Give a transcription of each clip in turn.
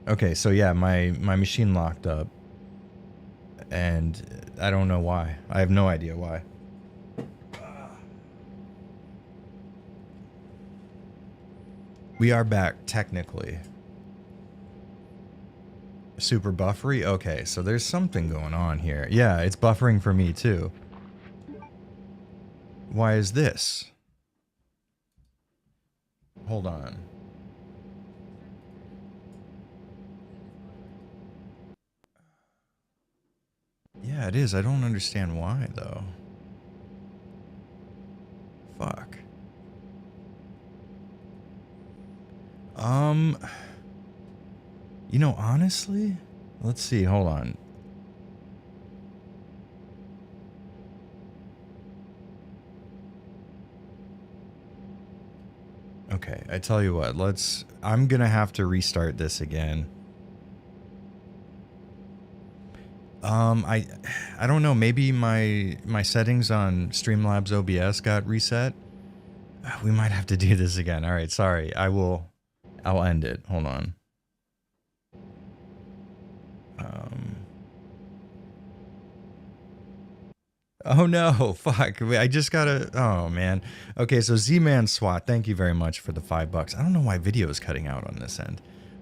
Okay, so yeah, my machine locked up. And I don't know why. I have no idea why. We are back, technically. Super buffery? Okay, so there's something going on here. Yeah, it's buffering for me too. Why is this? Hold on. Yeah, it is. I don't understand why, though. Fuck. You know, honestly, let's see. Hold on. Okay, I tell you what. I'm gonna have to restart this again. I don't know. Maybe my settings on Streamlabs OBS got reset. We might have to do this again. All right, sorry. I'll end it. Hold on. Oh no, fuck. I just gotta, oh man. Okay, so Z-Man SWAT, thank you very much for the $5. I don't know why video is cutting out on this end.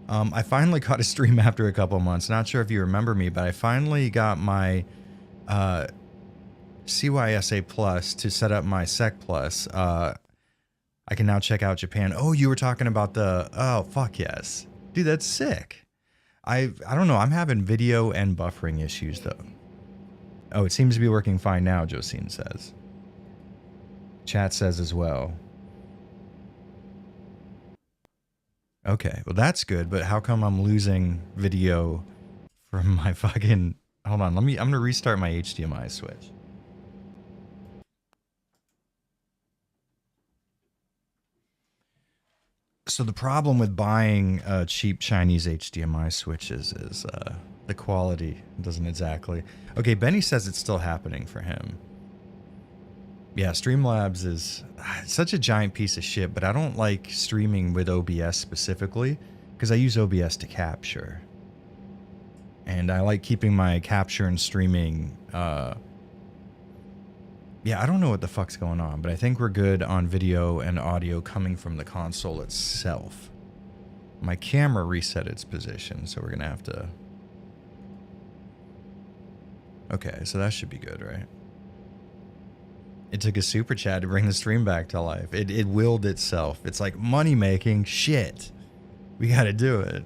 I finally caught a stream after a couple months. Not sure if you remember me, but I finally got my CYSA Plus to set up my Sec Plus. I can now check out Japan. Oh, you were talking about oh, fuck yes. Dude, that's sick. I don't know. I'm having video and buffering issues though. Oh, it seems to be working fine now, Josine says. Chat says as well. Okay, well that's good, but how come I'm losing video from my fucking... Hold on, I'm gonna restart my HDMI switch. So the problem with buying cheap Chinese HDMI switches is the quality doesn't exactly... Okay, Benny says it's still happening for him. Yeah, Streamlabs is such a giant piece of shit, but I don't like streaming with OBS specifically because I use OBS to capture. And I like keeping my capture and streaming... Yeah, I don't know what the fuck's going on, but I think we're good on video and audio coming from the console itself. My camera reset its position, so we're gonna have to... Okay, so that should be good, right? It took a super chat to bring the stream back to life. It willed itself. It's like money making shit. We gotta do it.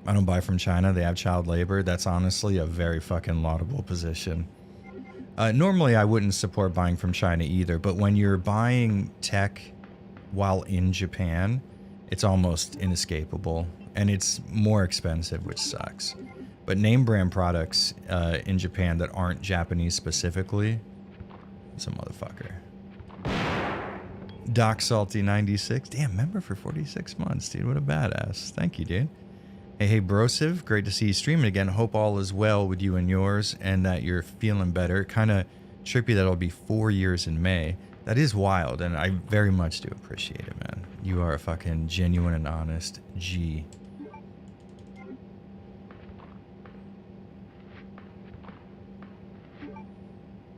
I don't buy from China. They have child labor. That's honestly a very fucking laudable position. Normally, I wouldn't support buying from China either, but when you're buying tech while in Japan, it's almost inescapable, and it's more expensive, which sucks. But name brand products in Japan that aren't Japanese specifically, it's a motherfucker. Doc Salty 96, damn, member for 46 months, dude. What a badass. Thank you, dude. Hey, Brosiv, great to see you streaming again. Hope all is well with you and yours and that you're feeling better. Kind of trippy that it'll be 4 years in May. That is wild, and I very much do appreciate it, man. You are a fucking genuine and honest G.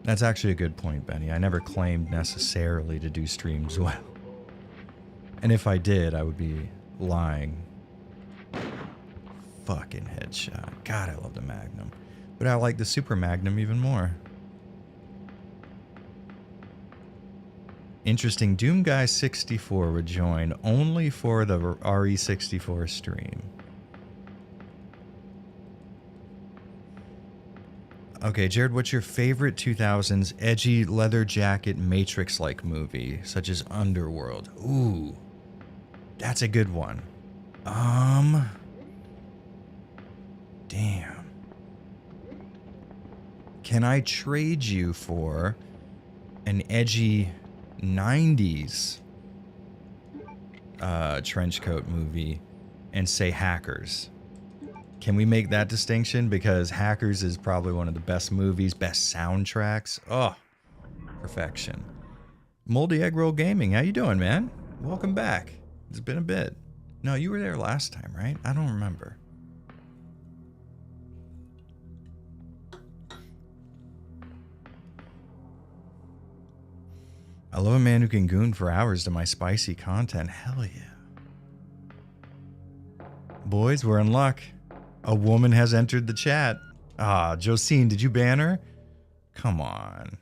That's actually a good point, Benny. I never claimed necessarily to do streams well. And if I did, I would be lying. Fucking headshot. God, I love the Magnum. But I like the Super Magnum even more. Interesting. Doom Guy 64 would join only for the RE64 stream. Okay, Jared, what's your favorite 2000s edgy leather jacket Matrix-like movie, such as Underworld? Ooh, that's a good one. Damn. Can I trade you for an edgy 90s trench coat movie and say Hackers? Can we make that distinction? Because Hackers is probably one of the best movies, best soundtracks. Oh, perfection. Moldy Egg Roll Gaming, how you doing, man? Welcome back. It's been a bit. No, you were there last time, right? I don't remember. I love a man who can goon for hours to my spicy content. Hell yeah. Boys, we're in luck. A woman has entered the chat. Ah, Josine, did you ban her? Come on.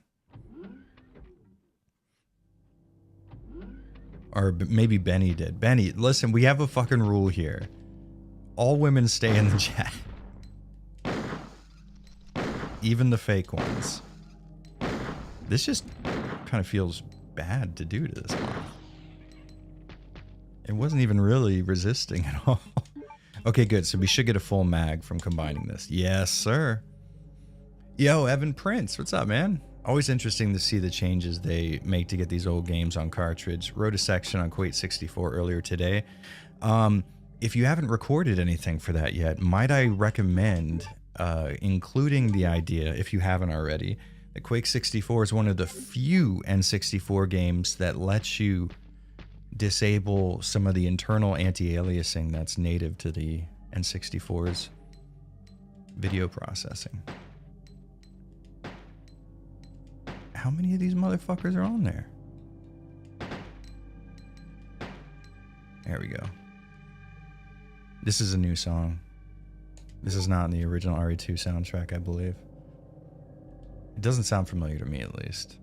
Or maybe Benny did. Benny, listen, we have a fucking rule here. All women stay in the chat. Even the fake ones. This just kind of feels bad to do to this one. It wasn't even really resisting at all. Okay, good. So we should get a full mag from combining this. Yes, sir. Yo, Evan Prince. What's up, man? Always interesting to see the changes they make to get these old games on cartridge. Wrote a section on Quake 64 earlier today. If you haven't recorded anything for that yet, might I recommend including the idea, if you haven't already, that Quake 64 is one of the few N64 games that lets you disable some of the internal anti-aliasing that's native to the N64's video processing. How many of these motherfuckers are on there? There we go. This is a new song. This is not in the original RE2 soundtrack, I believe. It doesn't sound familiar to me, at least.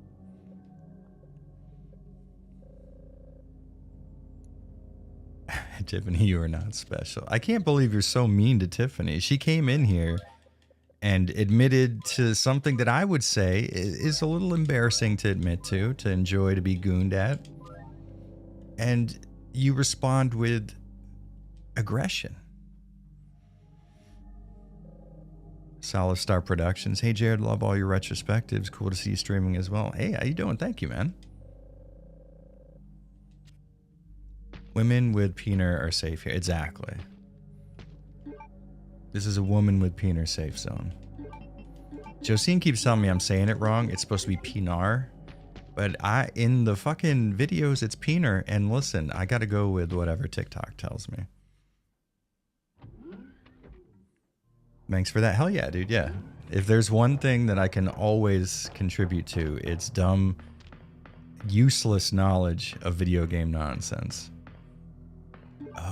Tiffany, you are not special. I can't believe you're so mean to Tiffany. She came in here and admitted to something that I would say is a little embarrassing to admit to enjoy, to be gooned at. And you respond with aggression. Solid Star Productions. Hey, Jared, love all your retrospectives. Cool to see you streaming as well. Hey, how you doing? Thank you, man. Women with peener are safe here. Exactly. This is a woman with peener safe zone. Josine keeps telling me I'm saying it wrong. It's supposed to be peenar. But in the fucking videos, it's peener. And listen, I gotta go with whatever TikTok tells me. Thanks for that. Hell yeah, dude. Yeah. If there's one thing that I can always contribute to, it's dumb, useless knowledge of video game nonsense.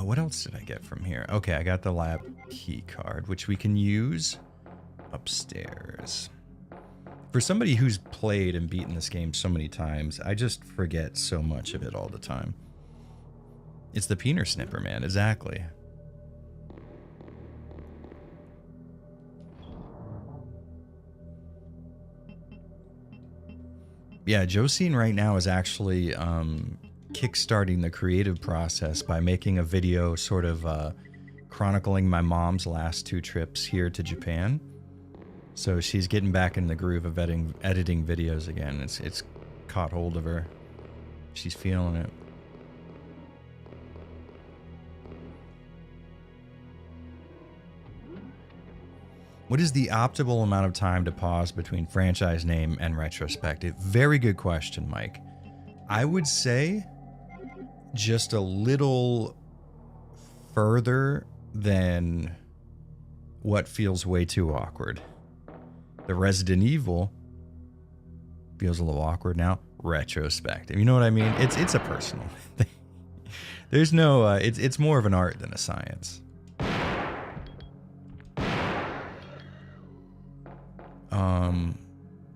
What else did I get from here? Okay, I got the lab key card, which we can use upstairs. For somebody who's played and beaten this game so many times, I just forget so much of it all the time. It's the peener snipper, man. Exactly. Yeah, Josine right now is actually kickstarting the creative process by making a video sort of chronicling my mom's last 2 trips here to Japan. So she's getting back in the groove of editing videos again. It's caught hold of her. She's feeling it. What is the optimal amount of time to pause between franchise name and retrospective? Very good question, Mike. I would say just a little further than what feels way too awkward. The Resident Evil feels a little awkward now. Retrospective. You know what I mean? It's a personal thing. There's no it's more of an art than a science.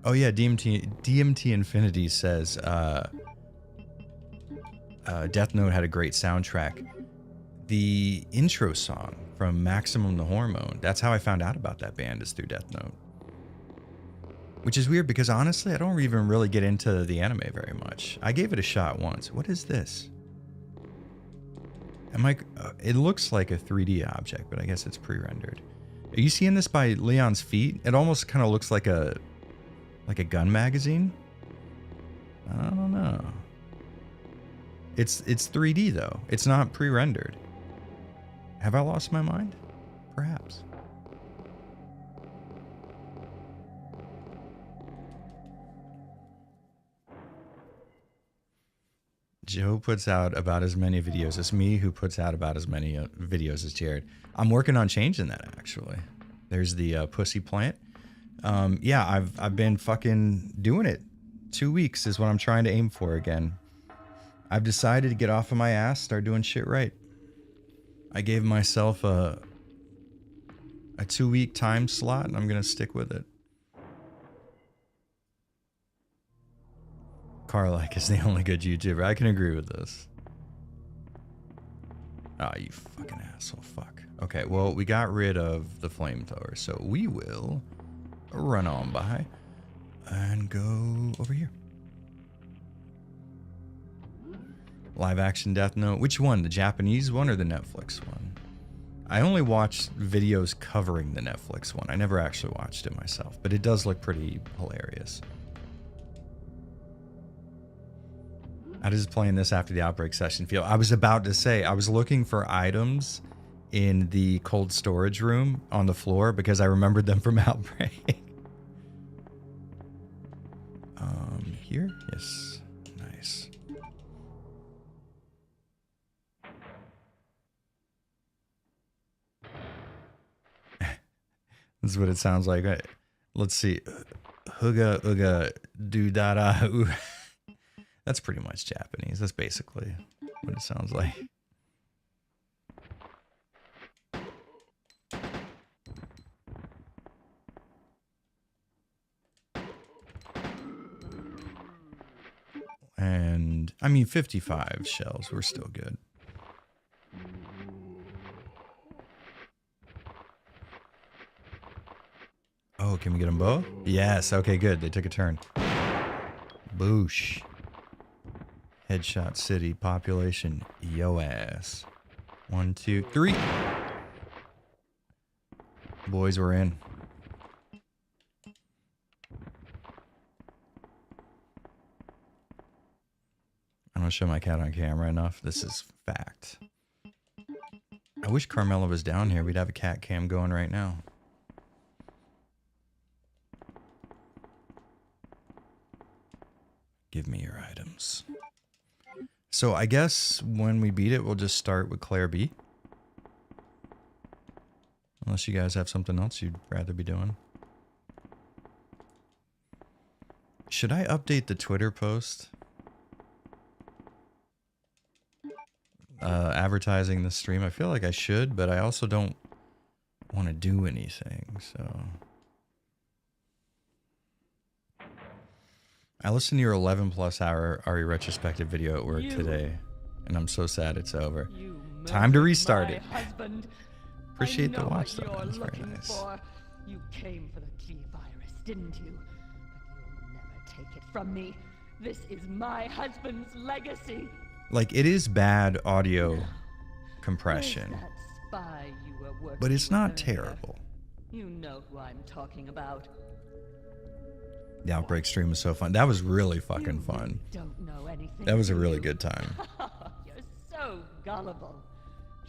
Oh yeah, DMT Infinity says Death Note had a great soundtrack. The intro song from Maximum the Hormone, that's how I found out about that band, is through Death Note. Which is weird because honestly, I don't even really get into the anime very much. I gave it a shot once. What is this? It looks like a 3D object, but I guess it's pre-rendered. Are you seeing this by Leon's feet? It almost kind of looks like a gun magazine. I don't know. It's 3D though. It's not pre-rendered. Have I lost my mind? Perhaps. Joe puts out about as many videos as me, who puts out about as many videos as Jared. I'm working on changing that, actually. There's the pussy plant. Yeah, I've been fucking doing it. 2 weeks is what I'm trying to aim for again. I've decided to get off of my ass, start doing shit right. I gave myself a 2-week time slot, and I'm gonna stick with it. Carlike is the only good YouTuber. I can agree with this. Ah, oh, you fucking asshole. Fuck. Okay, well, we got rid of the flamethrower, so we will run on by and go over here. Live action Death Note. Which one? The Japanese one or the Netflix one? I only watched videos covering the Netflix one. I never actually watched it myself, but it does look pretty hilarious. How does playing this after the Outbreak session feel? I was about to say, I was looking for items in the cold storage room on the floor because I remembered them from Outbreak. Here? Yes. Nice. This is what it sounds like. Let's see. Hooga, ooga, do da da, ooh. That's pretty much Japanese. That's basically what it sounds like. And, I mean, 55 shells. We're still good. Oh, can we get them both? Yes. Okay, good. They took a turn. Boosh. Headshot City population. Yo ass. 1, 2, 3. Boys, we're in. I don't show my cat on camera enough. This is fact. I wish Carmela was down here. We'd have a cat cam going right now. Give me your items. So I guess when we beat it, we'll just start with Claire B. Unless you guys have something else you'd rather be doing. Should I update the Twitter post? Advertising the stream. I feel like I should, but I also don't want to do anything, so... I listened to your 11+ hour RE retrospective video at work today, and I'm so sad it's over. Time to restart it. Appreciate the watch though, man. It's very nice. You came for the G virus, didn't you? But you'll never take it from me. This is my husband's legacy. Like, it is bad audio compression, but it's not terrible. You know who I'm talking about. The Outbreak stream was so fun. That was really fucking fun. Don't know anything. That was a really good time. You're so gullible.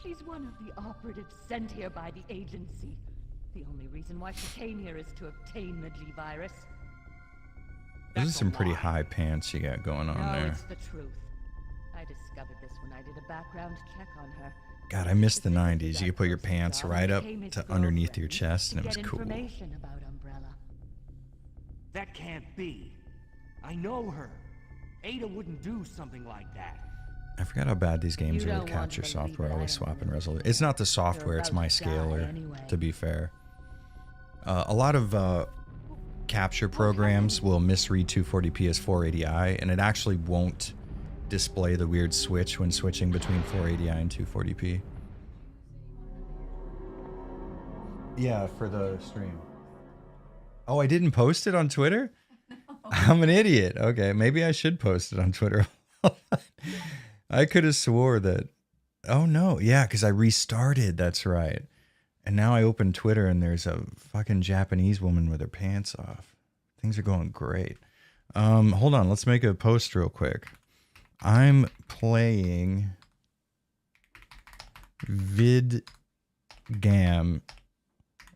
She's one of the operatives sent here by the agency. The only reason why she came here is to obtain the G virus. Those are some pretty high pants you got going on there. It's the truth. I discovered this when I did a background check on her. God, I miss the 90s. You could put your pants right up to underneath your chest, and it was cool. That can't be. I know her. Ada wouldn't do something like that. I forgot how bad these games are with capture software, always swapping resolution. It's not the software, it's my scaler, to be fair. A lot of capture programs will misread 240p as 480i, and it actually won't display the weird switch when switching between 480i and 240p. Yeah, for the stream. Oh, I didn't post it on Twitter? No. I'm an idiot. Okay, maybe I should post it on Twitter. I could have swore that... Oh, no. Yeah, because I restarted. That's right. And now I open Twitter and there's a fucking Japanese woman with her pants off. Things are going great. Hold on. Let's make a post real quick. I'm playing VidGam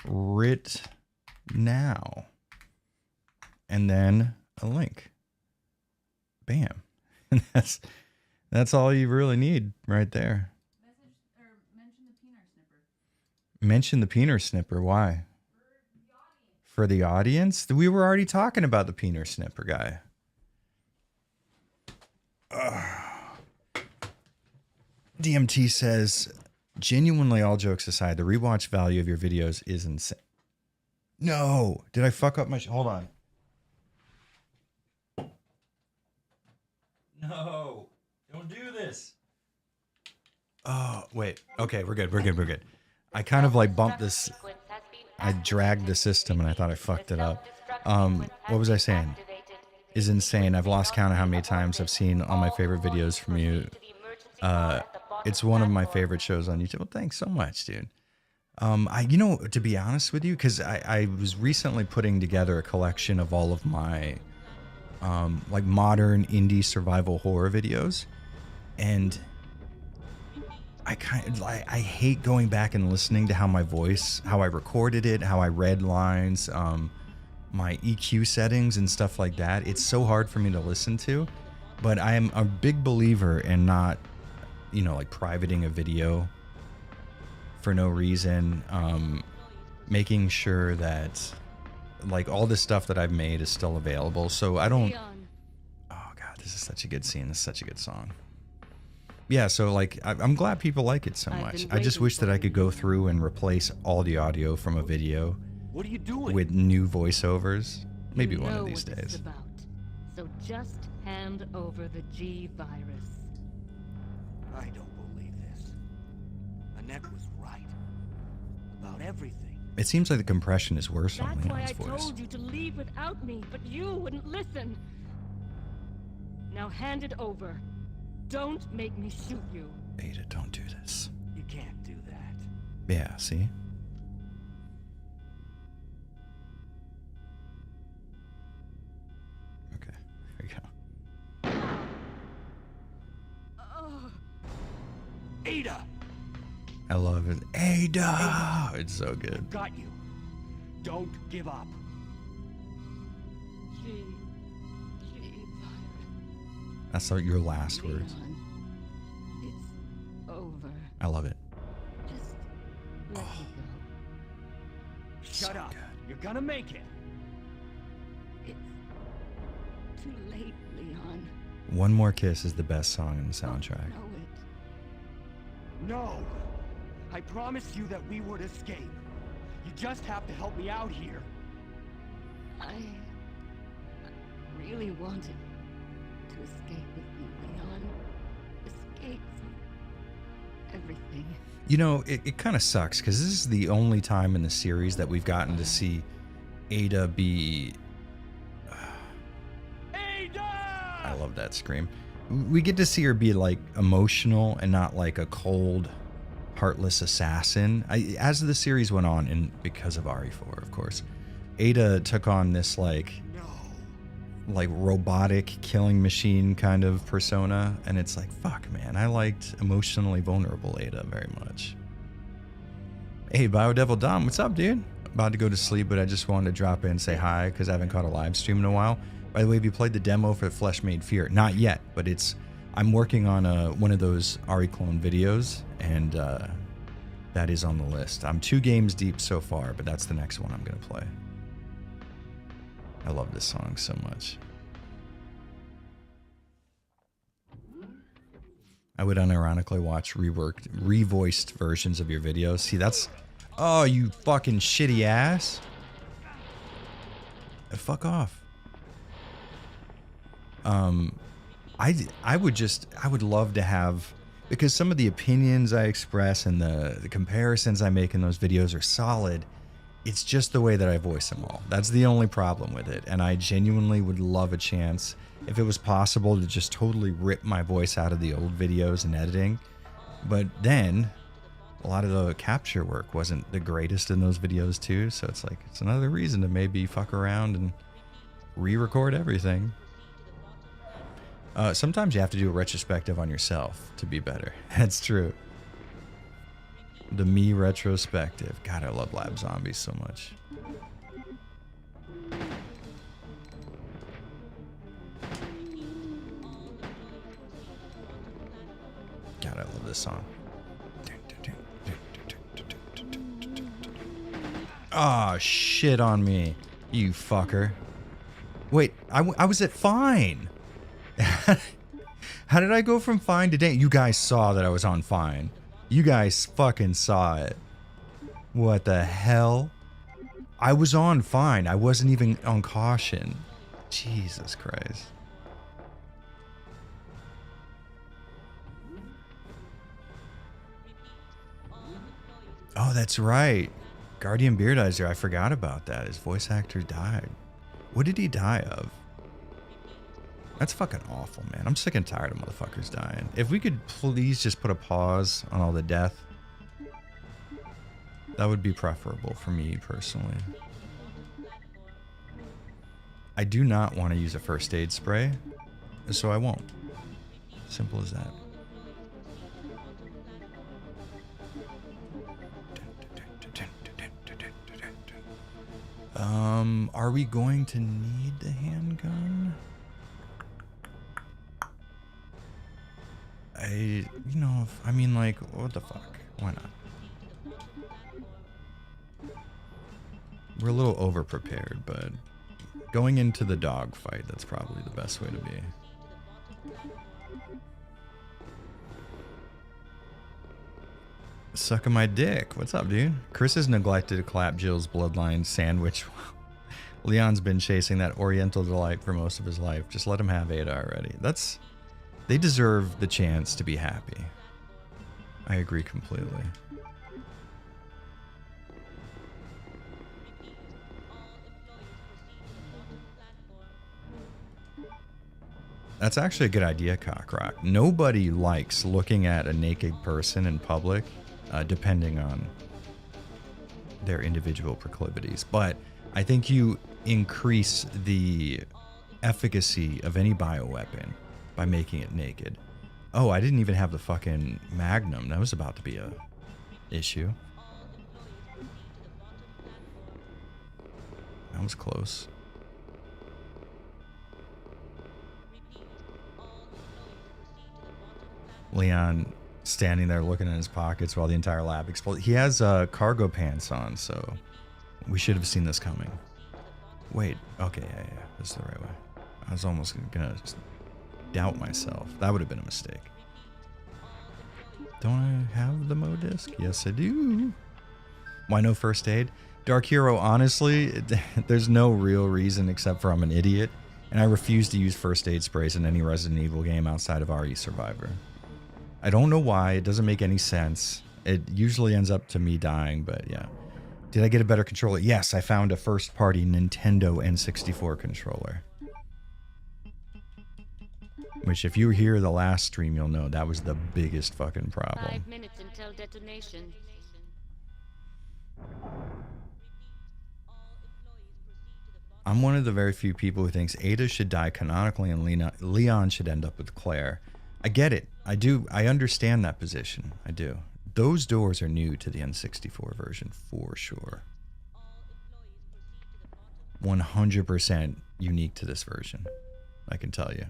Rit now, and then a link. Bam. And That's all you really need right there. Mention the peener snipper. Why? For the audience? We were already talking about the peener snipper guy. DMT says, genuinely, all jokes aside, the rewatch value of your videos is insane. No. Did I fuck up my... Hold on. No. Don't do this. Oh, wait. Okay, we're good. We're good. We're good. I kind of like bumped this. I dragged the system and I thought I fucked it up. What was I saying? Is insane. I've lost count of how many times I've seen all my favorite videos from you. It's one of my favorite shows on YouTube. Well, thanks so much, dude. To be honest with you, because I was recently putting together a collection of all of my like modern indie survival horror videos, and I hate going back and listening to how my voice, how I recorded it, how I read lines, my EQ settings and stuff like that. It's so hard for me to listen to, but I am a big believer in not, like privating a video for no reason, making sure that like all the stuff that I've made is still available. So I don't, oh God, this is such a good scene. This is such a good song. Yeah, so like I'm glad people like it so much. I just wish that I could go through and replace all the audio from a video What are you doing? with new voiceovers. Maybe You one know of these what this days. is about. So just hand over the G virus. I don't believe this. Annette was right. About everything. It seems like the compression is worse on That's why Leon's I voice. told you to leave without me, but you wouldn't listen. Now hand it over. Don't make me shoot you. Ada, don't do this. You can't do that. Yeah, see? Okay, here we go. Ada! I love it. Ada! It's so good. Got you. Don't give up. G That's like your last words. Leon, it's over. I love it. Just let me go. Shut So up. good. You're gonna make it. It's too late, Leon. One More Kiss is the best song in the soundtrack. I know it. No. I promised you that we would escape. You just have to help me out here. I really wanted to escape with you, Leon. Escape from everything. It kind of sucks because this is the only time in the series that we've gotten to see Ada be... Ada! I love that scream. We get to see her be like emotional and not like a cold, heartless assassin. As the series went on, and because of RE4, of course, Ada took on this like robotic killing machine kind of persona, and it's like, fuck, man, I liked emotionally vulnerable Ada very much. Hey, Biodevil Dom, what's up, dude? About to go to sleep, but I just wanted to drop in and say hi because I haven't caught a live stream in a while. By the way, have you played the demo for Flesh Made Fear? Not yet, but I'm working on one of those RE clone videos, and that is on the list. I'm 2 games deep so far, but that's the next one I'm gonna play. I love this song so much. I would unironically watch revoiced versions of your videos. See, that's... Oh, you fucking shitty ass. Fuck off. I would love to have... Because some of the opinions I express and the comparisons I make in those videos are solid. It's just the way that I voice them all. That's the only problem with it. And I genuinely would love a chance, if it was possible, to just totally rip my voice out of the old videos and editing. But then, a lot of the capture work wasn't the greatest in those videos too. So it's like, it's another reason to maybe fuck around and re-record everything. Sometimes you have to do a retrospective on yourself to be better. That's true. The me retrospective. God, I love Lab Zombies so much. this song. Ah, oh, shit on me, you fucker. Wait, I was at fine. How did I go from fine to dang? You guys saw that I was on fine. You guys fucking saw it. What the hell? I was on fine. I wasn't even on caution. Jesus Christ. Oh, that's right. Guardian Beardizer, I forgot about that. His voice actor died. What did he die of? That's fucking awful, man. I'm sick and tired of motherfuckers dying. If we could please just put a pause on all the death, that would be preferable for me personally. I do not want to use a first aid spray, so I won't. Simple as that. Are we going to need the handgun? I mean, like, what the fuck? Why not? We're a little over-prepared, but going into the dog fight, that's probably the best way to be. Sucking my dick. What's up, dude? Chris has neglected to clap Jill's bloodline sandwich. Leon's been chasing that Oriental delight for most of his life. Just let him have Ada already. They deserve the chance to be happy. I agree completely. That's actually a good idea, Cockrock. Nobody likes looking at a naked person in public, depending on their individual proclivities. But I think you increase the efficacy of any bioweapon by making it naked. Oh, I didn't even have the fucking Magnum. That was about to be a issue. That was close. Leon standing there looking in his pockets while the entire lab explodes. He has cargo pants on, so we should have seen this coming. Wait, okay, yeah, this is the right way. I was almost gonna doubt myself. That would have been a mistake. Don't I have the Mo disc? Yes, I do. Why no first aid? Dark Hero, honestly, there's no real reason except for I'm an idiot, and I refuse to use first aid sprays in any Resident Evil game outside of RE Survivor. I don't know why. It doesn't make any sense. It usually ends up to me dying, but yeah. Did I get a better controller? Yes, I found a first-party Nintendo N64 controller. Which, if you were here the last stream, you'll know that was the biggest fucking problem. 5 minutes until detonation. I'm one of the very few people who thinks Ada should die canonically and Leon should end up with Claire. I get it. I do. I understand that position. I do. Those doors are new to the N64 version for sure. 100% unique to this version. I can tell you.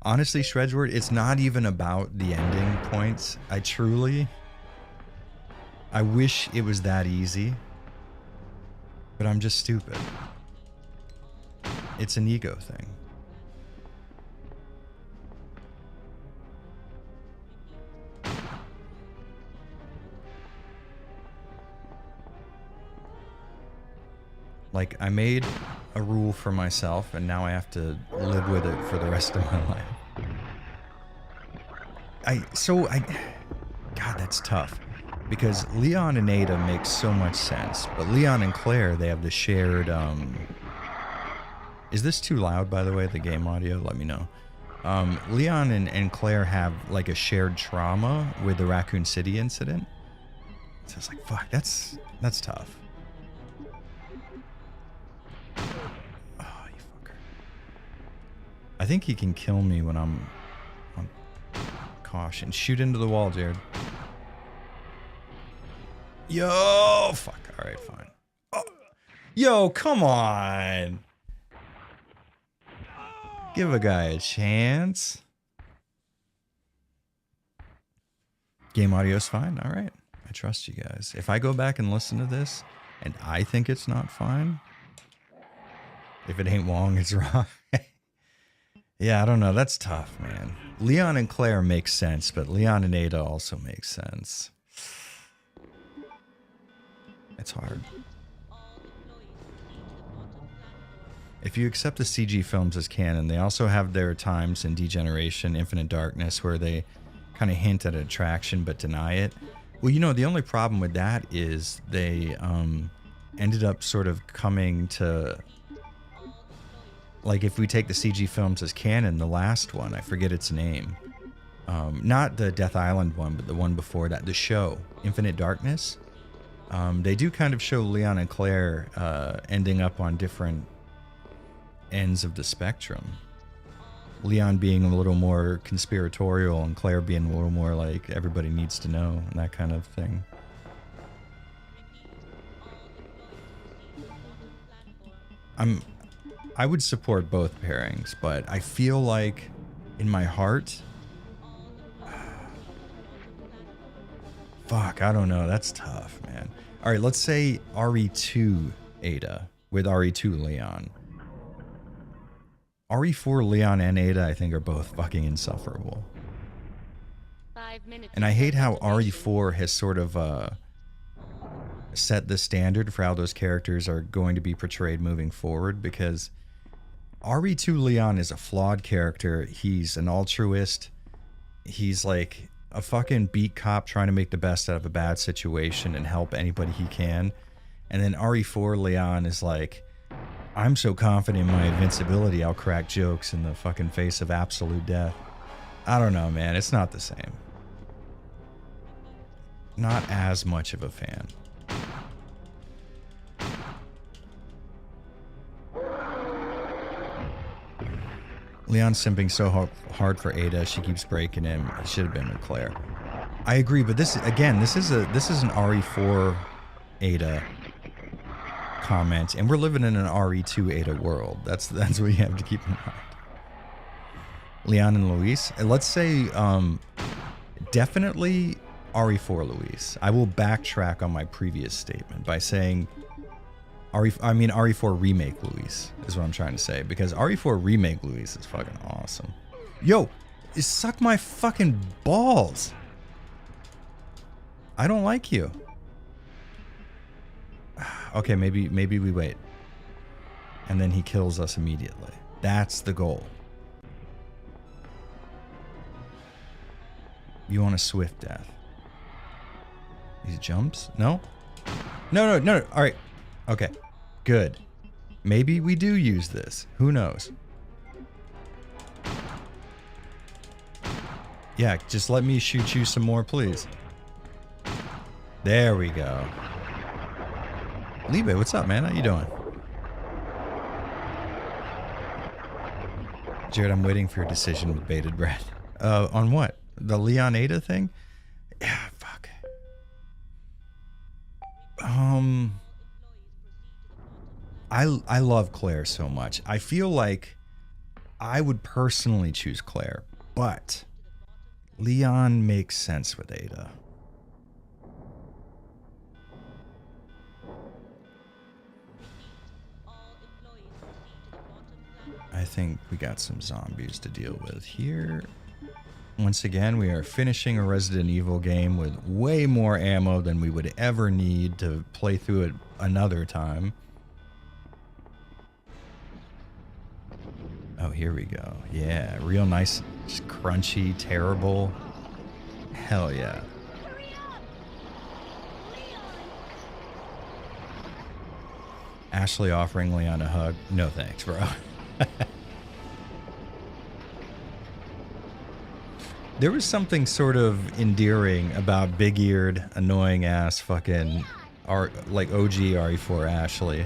Honestly, Shredsword, it's not even about the ending points. I wish it was that easy, but I'm just stupid. It's an ego thing. Like, I made a rule for myself, and now I have to live with it for the rest of my life. God, that's tough. Because Leon and Ada makes so much sense, but Leon and Claire, they have the shared, Is this too loud, by the way, the game audio? Let me know. Leon and Claire have, like, a shared trauma with the Raccoon City incident. So it's like, fuck, that's tough. Oh, you fucker. I think he can kill me when I'm on caution. Shoot into the wall, Jared. Yo, fuck. All right, fine. Oh. Yo, come on. Give a guy a chance. Game audio's fine. All right. I trust you guys. If I go back and listen to this and I think it's not fine, if it ain't Wong, it's wrong. Yeah, I don't know. That's tough, man. Leon and Claire makes sense, but Leon and Ada also makes sense. It's hard. If you accept the CG films as canon, they also have their times in Degeneration, Infinite Darkness, where they kind of hint at attraction but deny it. Well, you know, the only problem with that is they ended up sort of coming to... Like, if we take the CG films as canon, the last one, I forget its name. Not the Death Island one, but the one before that. The show, Infinite Darkness. They do kind of show Leon and Claire ending up on different ends of the spectrum. Leon being a little more conspiratorial and Claire being a little more like everybody needs to know and that kind of thing. I would support both pairings, but I feel like in my heart, fuck, I don't know. That's tough, man. All right, let's say RE2 Ada with RE2 Leon. RE4 Leon and Ada, I think, are both fucking insufferable. 5 minutes. And I hate how RE4 has sort of set the standard for how those characters are going to be portrayed moving forward, because RE2 Leon is a flawed character. He's an altruist. He's like a fucking beat cop trying to make the best out of a bad situation and help anybody he can. And then RE4 Leon is like, I'm so confident in my invincibility, I'll crack jokes in the fucking face of absolute death. I don't know, man. It's not the same. Not as much of a fan. Leon's simping so hard for Ada, she keeps breaking him. It should have been with Claire. I agree, but this again, this is an RE4 Ada comment, and we're living in an RE2 Ada world. That's what you have to keep in mind. Leon and Luis. Let's say definitely RE4 Luis. I will backtrack on my previous statement by saying RE4 Remake Luis is what I'm trying to say, because RE4 Remake Luis is fucking awesome. Yo, suck my fucking balls. I don't like you. Okay, maybe we wait. And then he kills us immediately. That's the goal. You want a swift death. These jumps? No? No. All right. Okay. Good. Maybe we do use this. Who knows? Yeah, just let me shoot you some more, please. There we go. Libe, what's up, man? How you doing? Jared, I'm waiting for your decision with bated breath. On what? The Leon Ada thing? Yeah, fuck. I love Claire so much. I feel like I would personally choose Claire, but Leon makes sense with Ada. I think we got some zombies to deal with here. Once again, we are finishing a Resident Evil game with way more ammo than we would ever need to play through it another time. Oh, here we go. Yeah, real nice, just crunchy, terrible. Hell yeah. Ashley offering Leon a hug. No thanks, bro. There was something sort of endearing about big-eared, annoying-ass fucking like OG RE4 Ashley.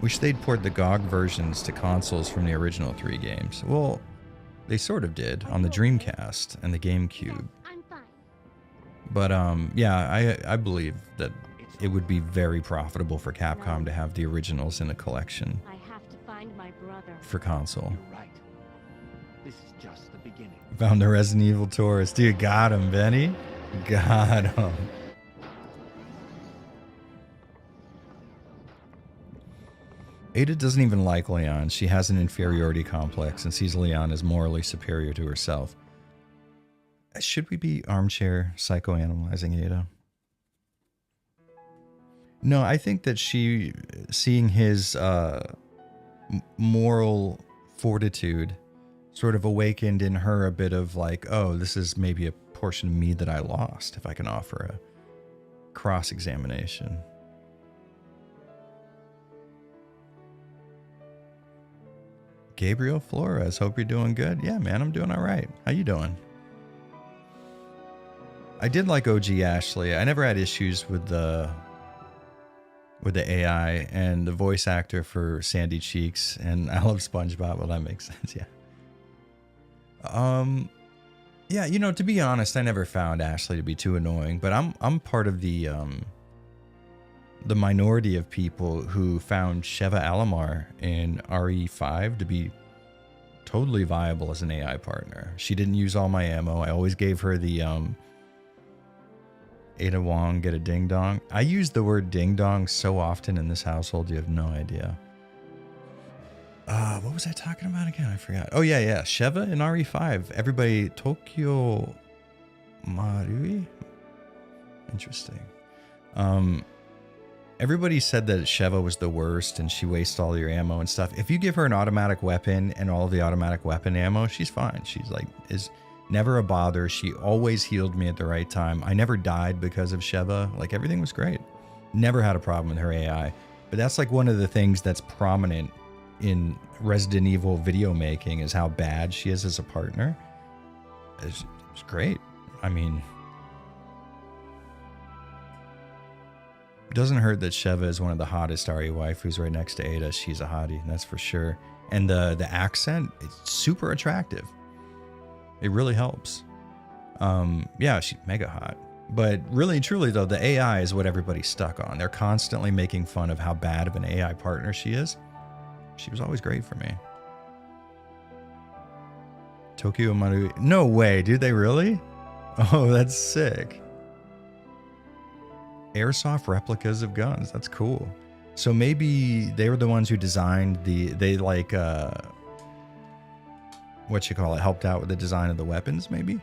Wish they'd port the GOG versions to consoles from the original 3 games. Well, they sort of did on the Dreamcast and the GameCube. But yeah, I believe that it would be very profitable for Capcom to have the originals in a collection. I have to find my for console. You're right. This is just the beginning. Found the Resident Evil tourist. Dude, got him, Benny. Got him. Ada doesn't even like Leon. She has an inferiority complex and sees Leon as morally superior to herself. Should we be armchair psychoanalyzing Ada? No, I think that she, seeing his moral fortitude, sort of awakened in her a bit of like, oh, this is maybe a portion of me that I lost if I can offer a cross-examination. Gabriel Flores, hope you're doing good. Yeah, man, I'm doing all right. How you doing? I did like OG Ashley. I never had issues with the AI and the voice actor for Sandy Cheeks, and I love SpongeBob. Well, that makes sense, yeah. Yeah, you know, to be honest, I never found Ashley to be too annoying, but I'm part of the minority of people who found Sheva Alomar in RE5 to be totally viable as an AI partner. She didn't use all my ammo. I always gave her the Ada Wong, get a ding dong. I use the word ding dong so often in this household, you have no idea. What was I talking about again? I forgot. Oh, yeah. Sheva in RE5. Everybody, Tokyo Marui? Interesting. Everybody said that Sheva was the worst and she wastes all your ammo and stuff. If you give her an automatic weapon and all of the automatic weapon ammo, she's fine. She's like, is never a bother. She always healed me at the right time. I never died because of Sheva. Like, everything was great. Never had a problem with her AI. But that's like one of the things that's prominent in Resident Evil video making is how bad she is as a partner. It's great. I mean, doesn't hurt that Sheva is one of the hottest RE waifus right next to Ada. She's a hottie, that's for sure. And the accent, it's super attractive. It really helps. Yeah, she's mega hot. But really, truly, though, the AI is what everybody's stuck on. They're constantly making fun of how bad of an AI partner she is. She was always great for me. Tokyo Maru. No way, dude. They really? Oh, that's sick. Airsoft replicas of guns. That's cool. So maybe they were the ones who designed helped out with the design of the weapons, maybe?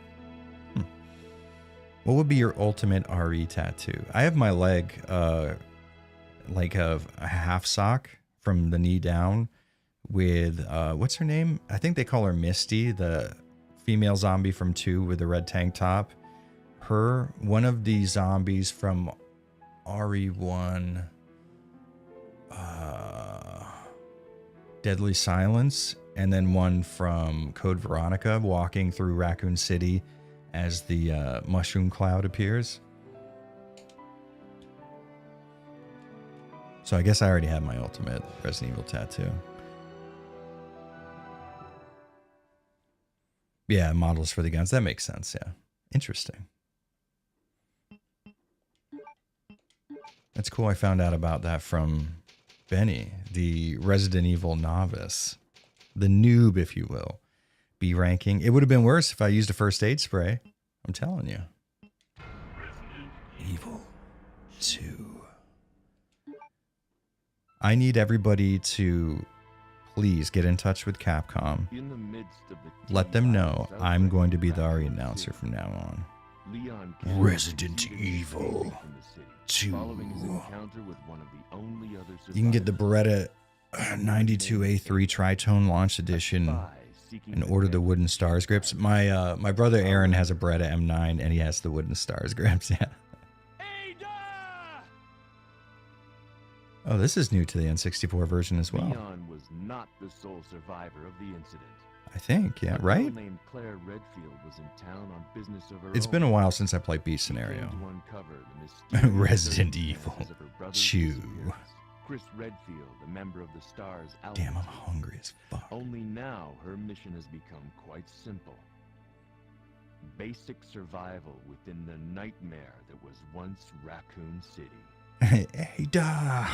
What would be your ultimate RE tattoo? I have my leg, like a half sock from the knee down with, what's her name? I think they call her Misty, the female zombie from 2 with the red tank top. Her, one of the zombies from RE1, Deadly Silence, and then one from Code Veronica walking through Raccoon City as the mushroom cloud appears. So I guess I already have my ultimate Resident Evil tattoo. Yeah, models for the guns. That makes sense, yeah. Interesting. That's cool. I found out about that from Benny, the Resident Evil novice. The noob, if you will. B ranking. It would have been worse if I used a first aid spray. I'm telling you. Evil 2. I need everybody to please get in touch with Capcom. Let them know I'm going to be the RE announcer from now on. Resident Evil 2. You can get the Beretta 92A3 Tritone Launch Edition and order the wooden stars grips. My brother Aaron has a Beretta M9 and he has the wooden stars grips. Yeah. Oh, this is new to the N64 version as well. Leon was not the sole survivor of the incident. I think, yeah, right? Named Claire Redfield was in town on business of her It's been a while since I played B Scenario. Resident Evil 2. Chris Redfield, a member of the Stars Outfit. Damn, I'm hungry as fuck. Only now her mission has become quite simple. Basic survival within the nightmare that was once Raccoon City. Hey, duh.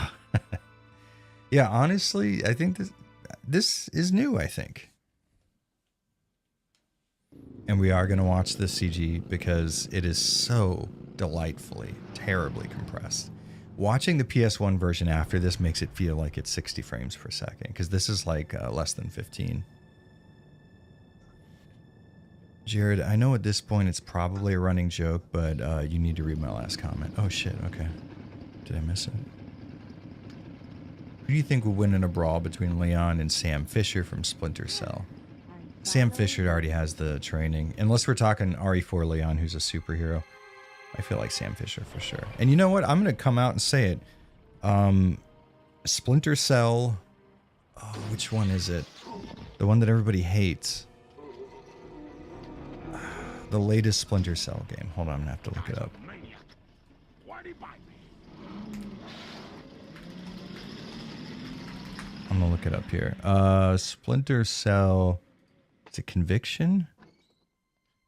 Yeah, honestly, I think this. this is new, I think. And we are going to watch this CG because it is so delightfully, terribly compressed. Watching the PS1 version after this makes it feel like it's 60 frames per second, because this is like less than 15. Jared, I know at this point it's probably a running joke, but you need to read my last comment. Oh shit, okay. Did I miss it? Who do you think will win in a brawl between Leon and Sam Fisher from Splinter Cell? Sam Fisher already has the training. Unless we're talking RE4 Leon, who's a superhero. I feel like Sam Fisher for sure. And you know what? I'm going to come out and say it. Splinter Cell. Oh, which one is it? The one that everybody hates. The latest Splinter Cell game. Hold on, I'm going to have to look it up. I'm going to look it up here. Splinter Cell. Is it Conviction?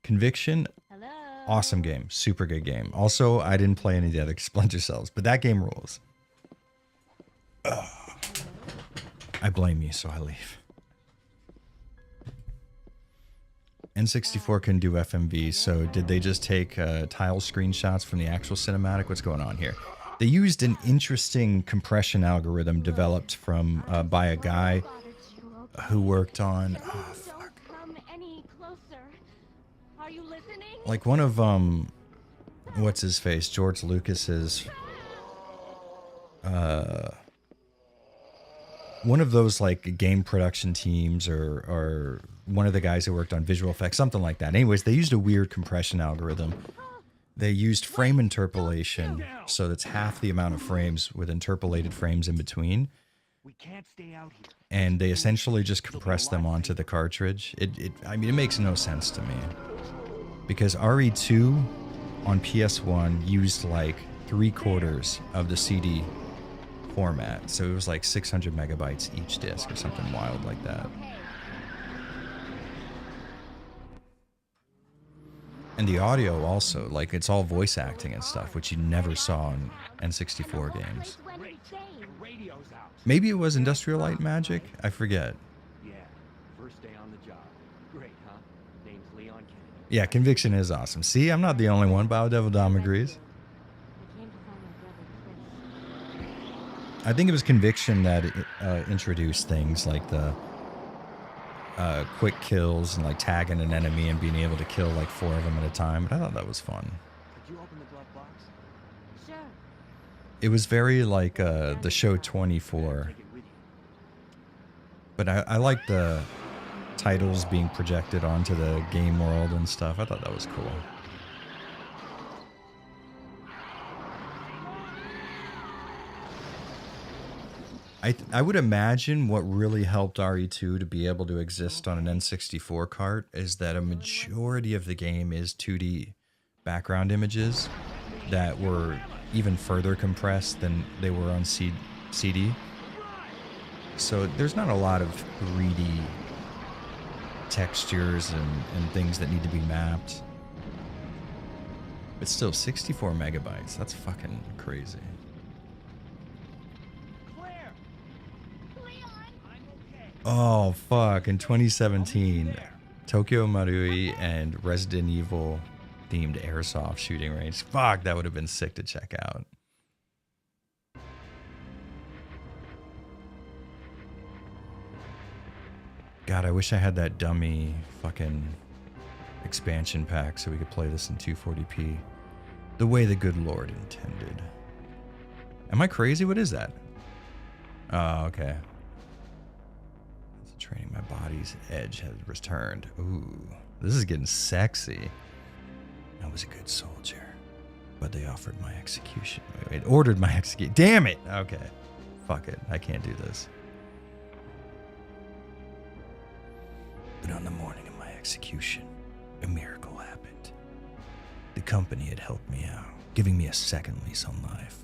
Conviction? Hello. Awesome game. Super good game. Also, I didn't play any of the other Splinter Cells, but that game rules. Ugh. I blame you, so I leave. N64 can do FMV, so did they just take tile screenshots from the actual cinematic? What's going on here? They used an interesting compression algorithm developed from by a guy who worked on... Oh, fuck. Like one of, what's his face? George Lucas's, one of those like game production teams or one of the guys who worked on visual effects, something like that. Anyways, they used a weird compression algorithm. They used frame interpolation, so that's half the amount of frames with interpolated frames in between. We can't stay out here. And they essentially just compress them onto the cartridge. I mean, it makes no sense to me. Because RE2 on PS1 used like 3/4 of the CD format. So it was like 600 megabytes each disc or something wild like that. And the audio also, like it's all voice acting and stuff, which you never saw in N64 games. Maybe it was Industrial Light and Magic? I forget. Yeah, first day on the job. Great, huh? Name's Leon Kennedy. Yeah, Conviction is awesome. See, I'm not the only one. Biodevil Dom agrees. I think it was Conviction that introduced things like the quick kills and like tagging an enemy and being able to kill like 4 of them at a time. But I thought that was fun. Could you open the glove box? Sure. It was very like the show 24. Take it with you. But I like the titles being projected onto the game world and stuff. I thought that was cool. I would imagine what really helped RE2 to be able to exist on an N64 cart is that a majority of the game is 2D background images that were even further compressed than they were on CD. So there's not a lot of 3D textures and things that need to be mapped. But still, 64 megabytes. That's fucking crazy. Oh, fuck. In 2017, Tokyo Marui and Resident Evil themed airsoft shooting range. Fuck, that would have been sick to check out. God, I wish I had that dummy fucking expansion pack so we could play this in 240p. The way the good Lord intended. Am I crazy? What is that? Oh, okay. Training, my body's edge has returned. Ooh, this is getting sexy. I was a good soldier, but they offered my execution. Wait, ordered my execution. Damn it! Okay. Fuck it. I can't do this. But on the morning of my execution, a miracle happened. The company had helped me out, giving me a second lease on life.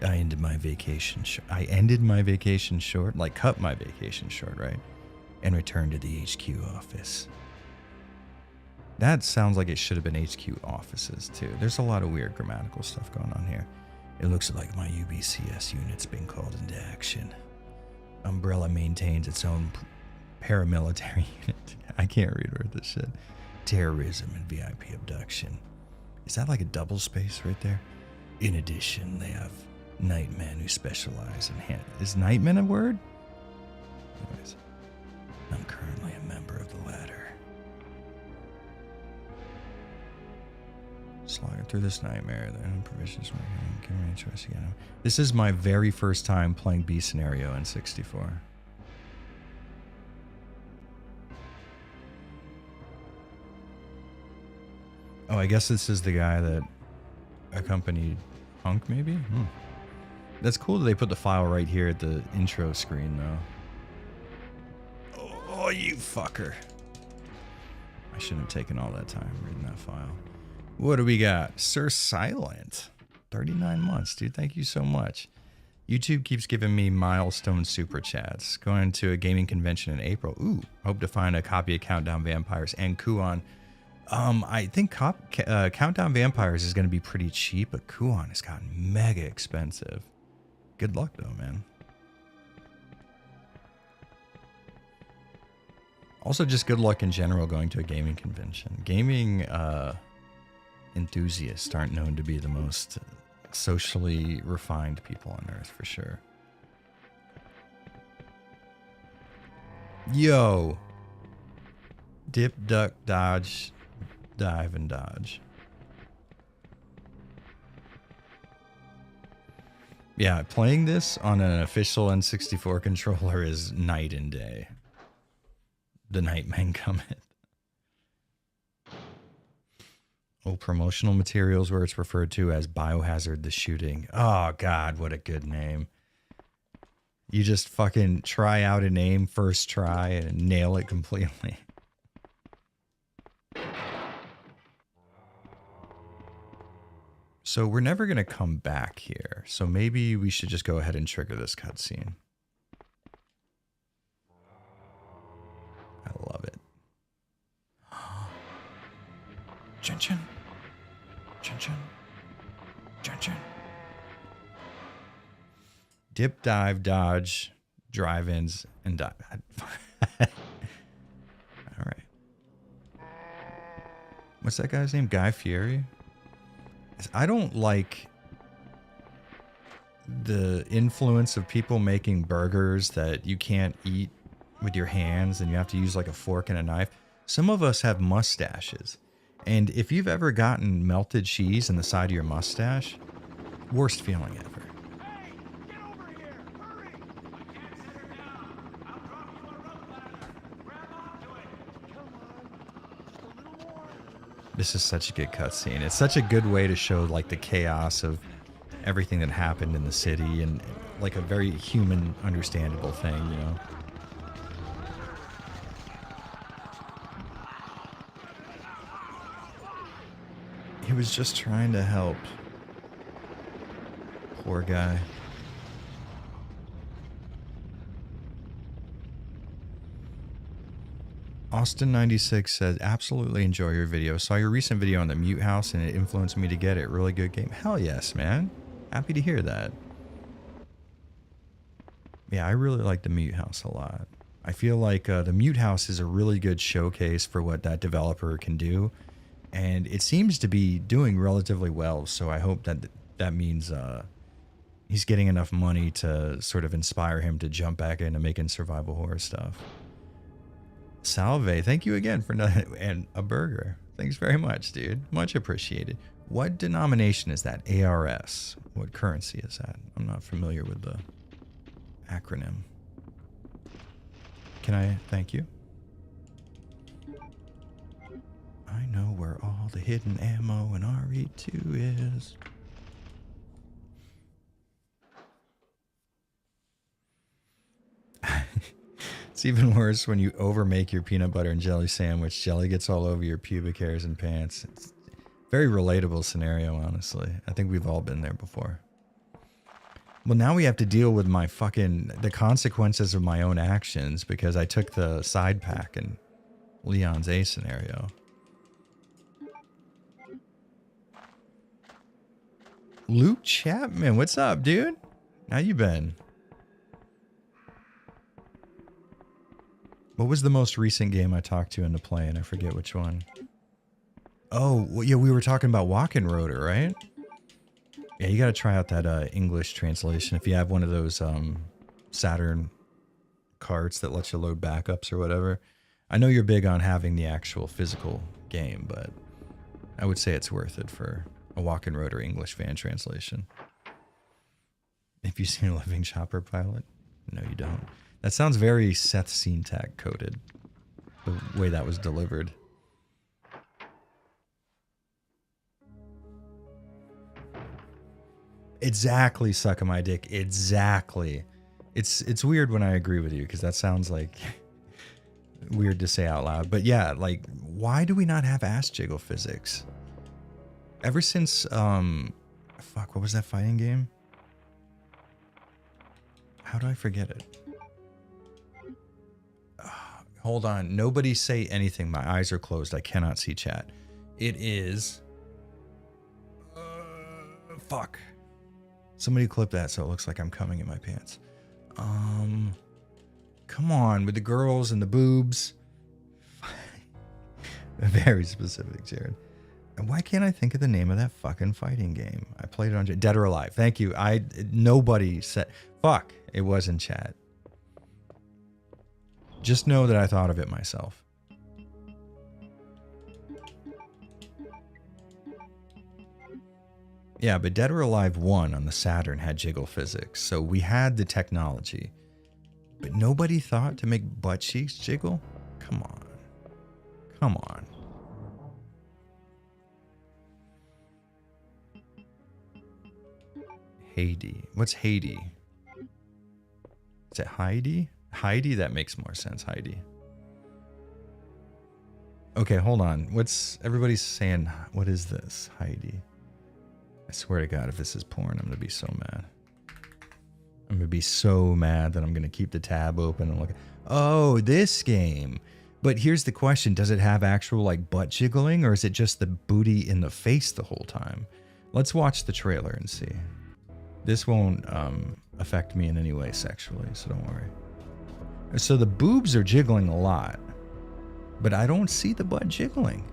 I ended my vacation short, like cut my vacation short, right? And returned to the HQ office. That sounds like it should have been HQ offices too. There's a lot of weird grammatical stuff going on here. It looks like my UBCS unit's been called into action. Umbrella maintains its own paramilitary unit. I can't read worth this shit. Terrorism and VIP abduction. Is that like a double space right there? In addition, they have nightmen who specialize in Is nightmen a word? Anyways, I'm currently a member of the latter. Slogging through this nightmare, then provisions. Give me a choice again. This is my very first time playing B scenario in 64. Oh, I guess this is the guy that accompanied Hunk, maybe? That's cool that they put the file right here at the intro screen, though. Oh, you fucker. I shouldn't have taken all that time reading that file. What do we got? Sir Silent. 39 months, dude. Thank you so much. YouTube keeps giving me milestone super chats. Going to a gaming convention in April. Ooh, hope to find a copy of Countdown Vampires and Kuon. I think Countdown Vampires is going to be pretty cheap, but Kuon has gotten mega expensive. Good luck, though, man. Also, just good luck in general going to a gaming convention. Gaming enthusiasts aren't known to be the most socially refined people on Earth, for sure. Yo. Dip, duck, dodge, dive, and dodge. Yeah, playing this on an official N64 controller is night and day. The Nightmen cometh. Oh, promotional materials where it's referred to as Biohazard the Shooting. Oh, God, what a good name. You just fucking try out a name first try and nail it completely. So we're never going to come back here. So maybe we should just go ahead and trigger this cutscene. I love it. Chin chin. Chin chin. Chin chin. Dip, dive, dodge, drive-ins, and dive. All right. What's that guy's name? Guy Fieri? I don't like the influence of people making burgers that you can't eat with your hands and you have to use like a fork and a knife. Some of us have mustaches. And if you've ever gotten melted cheese in the side of your mustache, worst feeling ever. Hey, get over here! Hurry! I can't set her down. I'll drop you a rope ladder. Grab onto it. Come on, just a little more. This is such a good cutscene. It's such a good way to show like the chaos of everything that happened in the city and like a very human, understandable thing, you know? He was just trying to help. Poor guy. Austin96 says, absolutely enjoy your video. Saw your recent video on the Mute House and it influenced me to get it. Really good game. Hell yes, man. Happy to hear that. Yeah, I really like the Mute House a lot. I feel like the Mute House is a really good showcase for what that developer can do. And it seems to be doing relatively well. So I hope that that means he's getting enough money to sort of inspire him to jump back into making survival horror stuff. Salve, thank you again for and a burger. Thanks very much, dude. Much appreciated. What denomination is that? ARS. What currency is that? I'm not familiar with the acronym. Can I thank you? I know where all the hidden ammo in RE2 is. It's even worse when you overmake your peanut butter and jelly sandwich. Jelly gets all over your pubic hairs and pants. It's a very relatable scenario, honestly. I think we've all been there before. Well, now we have to deal with the consequences of my own actions because I took the side pack in Leon's A scenario. Luke Chapman, what's up, dude? How you been? What was the most recent game I talked to into playing? I forget which one. Oh, well, yeah, we were talking about Walking Rotor, right? Yeah, you got to try out that English translation if you have one of those Saturn carts that lets you load backups or whatever. I know you're big on having the actual physical game, but I would say it's worth it for a Walking Rotor English fan translation. Have you seen a Living Chopper pilot? No, you don't. That sounds very Seth Seentac coded, the way that was delivered. Exactly, sucking my dick. Exactly. It's weird when I agree with you because that sounds like weird to say out loud. But yeah, like, why do we not have ass jiggle physics? Ever since fuck, what was that fighting game? How do I forget it? Hold on. Nobody say anything. My eyes are closed. I cannot see chat. It is fuck. Somebody clip that so it looks like I'm coming in my pants. Come on, with the girls and the boobs. Very specific, Jared. And why can't I think of the name of that fucking fighting game? I played it on Dead or Alive. Thank you. Nobody said fuck. It was in chat. Just know that I thought of it myself. Yeah, but Dead or Alive 1 on the Saturn had jiggle physics, so we had the technology. But nobody thought to make butt cheeks jiggle? Come on. Come on. Haiti. What's Haiti? Is it Heidi? Heidi? That makes more sense, Heidi. Okay, hold on. Everybody's saying, what is this? Heidi. I swear to God, if this is porn, I'm going to be so mad. I'm going to be so mad that I'm going to keep the tab open and look. Oh, this game. But here's the question. Does it have actual like butt jiggling or is it just the booty in the face the whole time? Let's watch the trailer and see. This won't affect me in any way sexually, so don't worry. So the boobs are jiggling a lot, but I don't see the butt jiggling.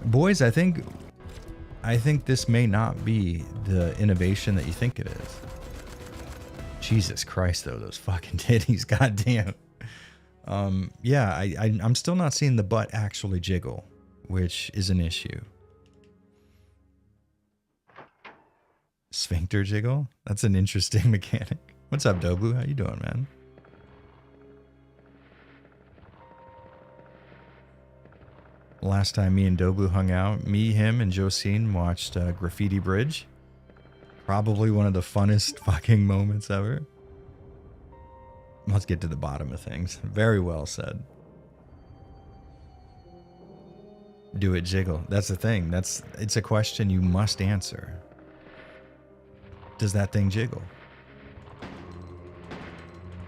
Boys, I think this may not be the innovation that you think it is. Jesus Christ, though, those fucking titties, goddamn. Yeah, I'm still not seeing the butt actually jiggle, which is an issue. Sphincter jiggle? That's an interesting mechanic. What's up, Dobu? How you doing, man? Last time me and Dobu hung out, me, him, and Josine watched Graffiti Bridge. Probably one of the funnest fucking moments ever. Let's get to the bottom of things. Very well said. Do it jiggle. That's the thing. It's a question you must answer. Does that thing jiggle?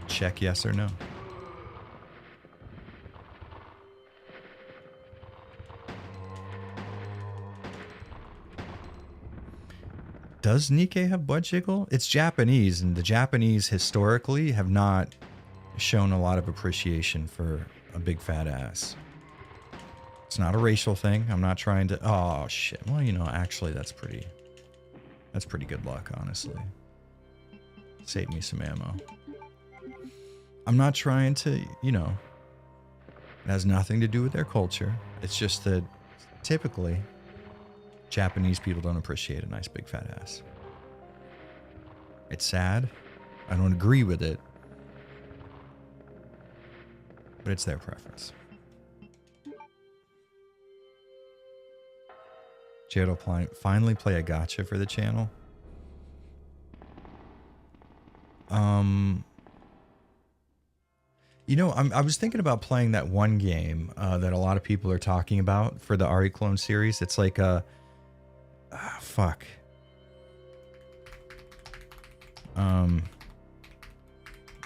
Check yes or no. Does Nikkei have butt jiggle? It's Japanese, and the Japanese historically have not shown a lot of appreciation for a big fat ass. It's not a racial thing. I'm not trying to... Oh, shit. Well, you know, actually, that's pretty good luck, honestly. Save me some ammo. I'm not trying to, you know... It has nothing to do with their culture. It's just that, typically... Japanese people don't appreciate a nice big fat ass. It's sad. I don't agree with it. But it's their preference. Jared will finally play a gacha for the channel. You know, I was thinking about playing that one game that a lot of people are talking about for the Ari Clone series. It's like a... fuck.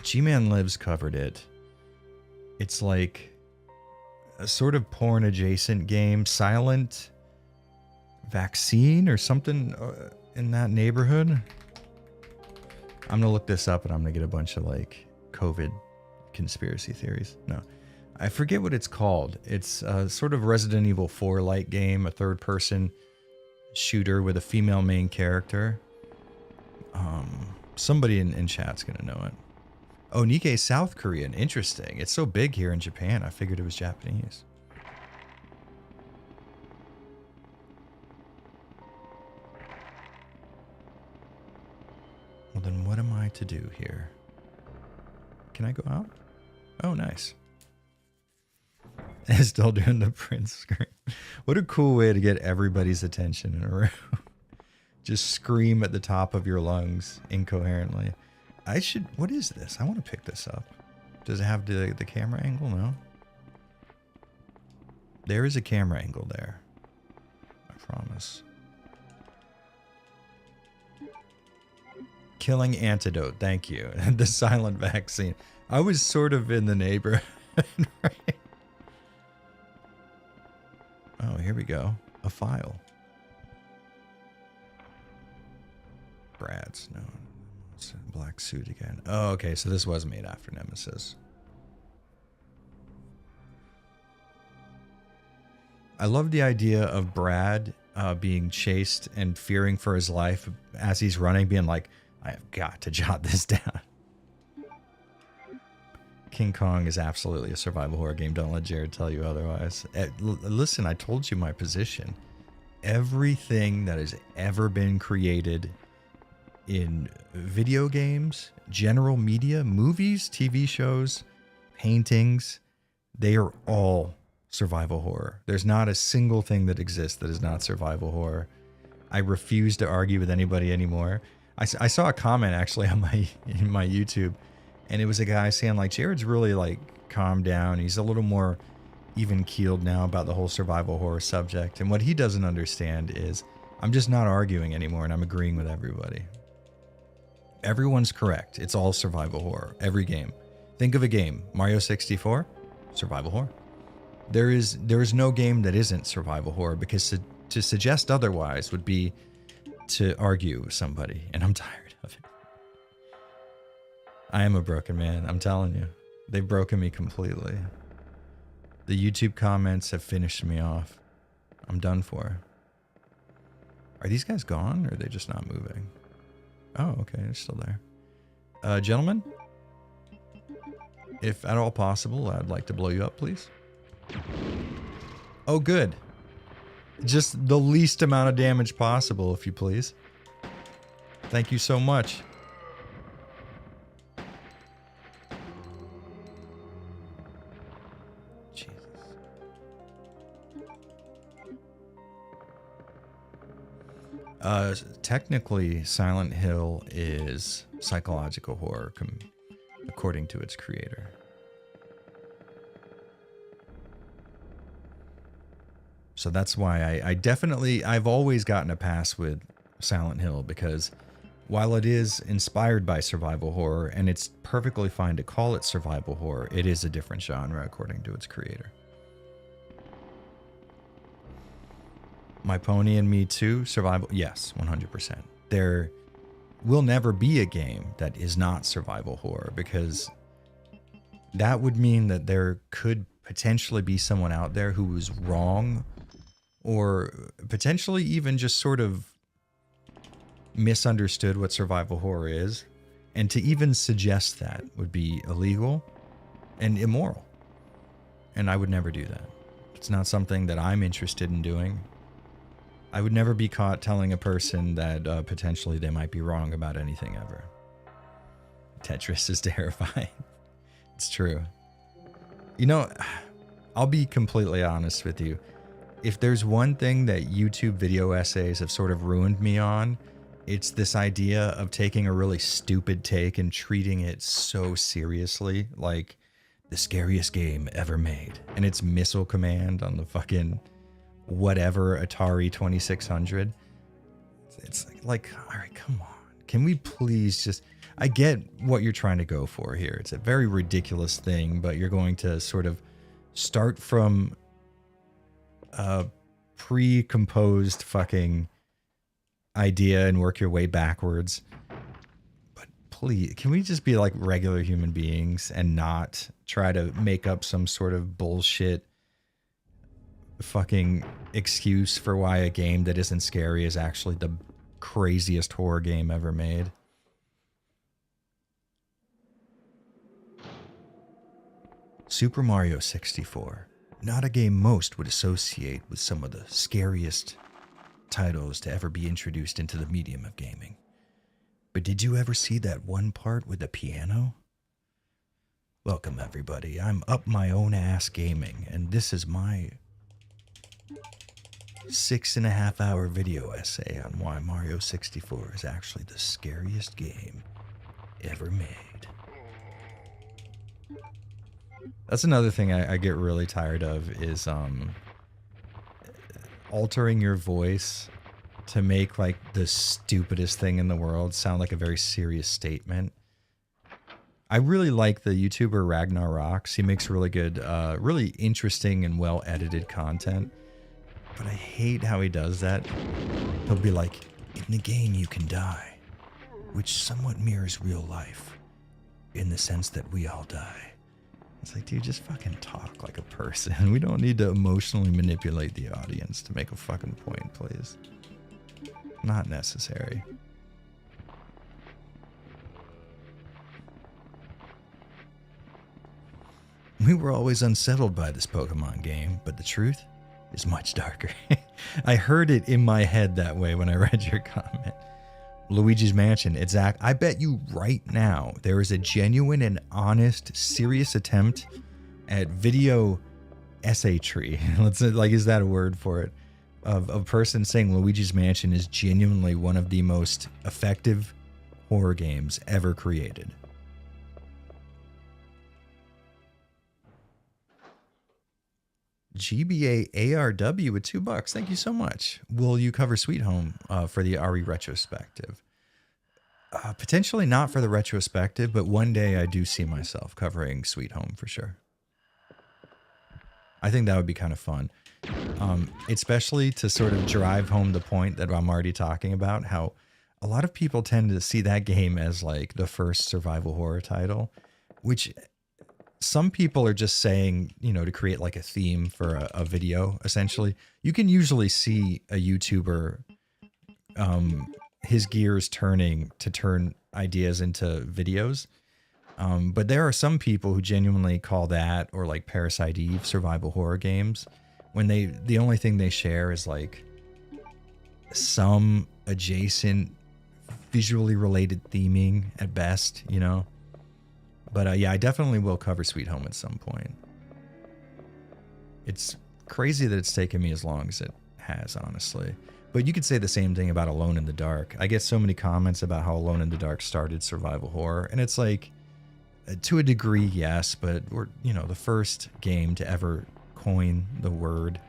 G-Man Lives covered it. It's like a sort of porn adjacent game, Silent Vaccine or something in that neighborhood. I'm gonna look this up and I'm gonna get a bunch of like COVID conspiracy theories. No. I forget what it's called. It's a sort of Resident Evil 4 like game, a third person shooter with a female main character. Somebody in chat's gonna know it. Oh, Nikkei South Korean. Interesting. It's so big here in Japan. I figured it was Japanese. Well, then what am I to do here? Can I go out? Oh, nice. Still doing the print screen. What a cool way to get everybody's attention in a room. Just scream at the top of your lungs incoherently. What is this? I want to pick this up. Does it have the camera angle? No. There is a camera angle there. I promise. Killing antidote. Thank you. The silent vaccine. I was sort of in the neighborhood, right? Oh, here we go. A file. Brad's. No. It's a black suit again. Oh, okay. So this was made after Nemesis. I love the idea of Brad being chased and fearing for his life as he's running, being like, I have got to jot this down. King Kong is absolutely a survival horror game. Don't let Jared tell you otherwise. Listen, I told you my position. Everything that has ever been created in video games, general media, movies, TV shows, paintings, they are all survival horror. There's not a single thing that exists that is not survival horror. I refuse to argue with anybody anymore. I saw a comment actually on in my YouTube, and it was a guy saying like, Jared's really like calmed down. He's a little more even keeled now about the whole survival horror subject. And what he doesn't understand is I'm just not arguing anymore, and I'm agreeing with everybody. Everyone's correct. It's all survival horror. Every game. Think of a game. Mario 64, survival horror. There is no game that isn't survival horror, because to suggest otherwise would be to argue with somebody, and I'm tired of it. I am a broken man, I'm telling you. They've broken me completely. The YouTube comments have finished me off. I'm done for. Are these guys gone, or are they just not moving? Oh, okay, they're still there. Gentlemen, if at all possible, I'd like to blow you up, please. Oh, good. Just the least amount of damage possible, if you please. Thank you so much. Jesus. Technically, Silent Hill is psychological horror, according to its creator. So that's why I've always gotten a pass with Silent Hill, because while it is inspired by survival horror, and it's perfectly fine to call it survival horror, it is a different genre according to its creator. My Pony and Me Too, survival, yes, 100%. There will never be a game that is not survival horror, because that would mean that there could potentially be someone out there who was wrong, or potentially even just sort of misunderstood what survival horror is. And to even suggest that would be illegal and immoral. And I would never do that. It's not something that I'm interested in doing. I would never be caught telling a person that potentially they might be wrong about anything ever. Tetris is terrifying. It's true. You know, I'll be completely honest with you. If there's one thing that YouTube video essays have sort of ruined me on, it's this idea of taking a really stupid take and treating it so seriously, like the scariest game ever made. And it's Missile Command on the fucking whatever Atari 2600. It's like, all right, come on. Can we please just... I get what you're trying to go for here. It's a very ridiculous thing, but you're going to sort of start from a pre-composed fucking idea and work your way backwards. But please, can we just be like regular human beings and not try to make up some sort of bullshit fucking excuse for why a game that isn't scary is actually the craziest horror game ever made? Super Mario 64. Not a game most would associate with some of the scariest titles to ever be introduced into the medium of gaming. But did you ever see that one part with the piano? Welcome everybody, I'm Up My Own Ass Gaming, and this is my 6.5 hour video essay on why Mario 64 is actually the scariest game ever made. That's another thing I get really tired of is altering your voice to make like the stupidest thing in the world sound like a very serious statement. I really like the YouTuber Ragnar Rocks. He makes really good, really interesting and well edited content. But I hate how he does that. He'll be like, in the game you can die, which somewhat mirrors real life in the sense that we all die. It's like, dude, just fucking talk like a person. We don't need to emotionally manipulate the audience to make a fucking point, please. Not necessary. We were always unsettled by this Pokemon game, but the truth is much darker. I heard it in my head that way when I read your comment. Luigi's Mansion, exact. I bet you right now there is a genuine and honest, serious attempt at video essay tree. Let's like, is that a word for it? Of a person saying Luigi's Mansion is genuinely one of the most effective horror games ever created. GBA ARW with $2. Thank you so much. Will you cover Sweet Home for the RE retrospective? Potentially not for the retrospective, but one day I do see myself covering Sweet Home for sure. I think that would be kind of fun. Especially to sort of drive home the point that I'm already talking about, how a lot of people tend to see that game as like the first survival horror title, which some people are just saying, you know, to create like a theme for a video, essentially. You can usually see a YouTuber, his gears turning to turn ideas into videos. But there are some people who genuinely call that, or like Parasite Eve, survival horror games, when the only thing they share is like some adjacent visually related theming at best, you know? But yeah, I definitely will cover Sweet Home at some point. It's crazy that it's taken me as long as it has, honestly. But you could say the same thing about Alone in the Dark. I get so many comments about how Alone in the Dark started survival horror, and it's like, to a degree, yes, but we're, you know, the first game to ever coin the word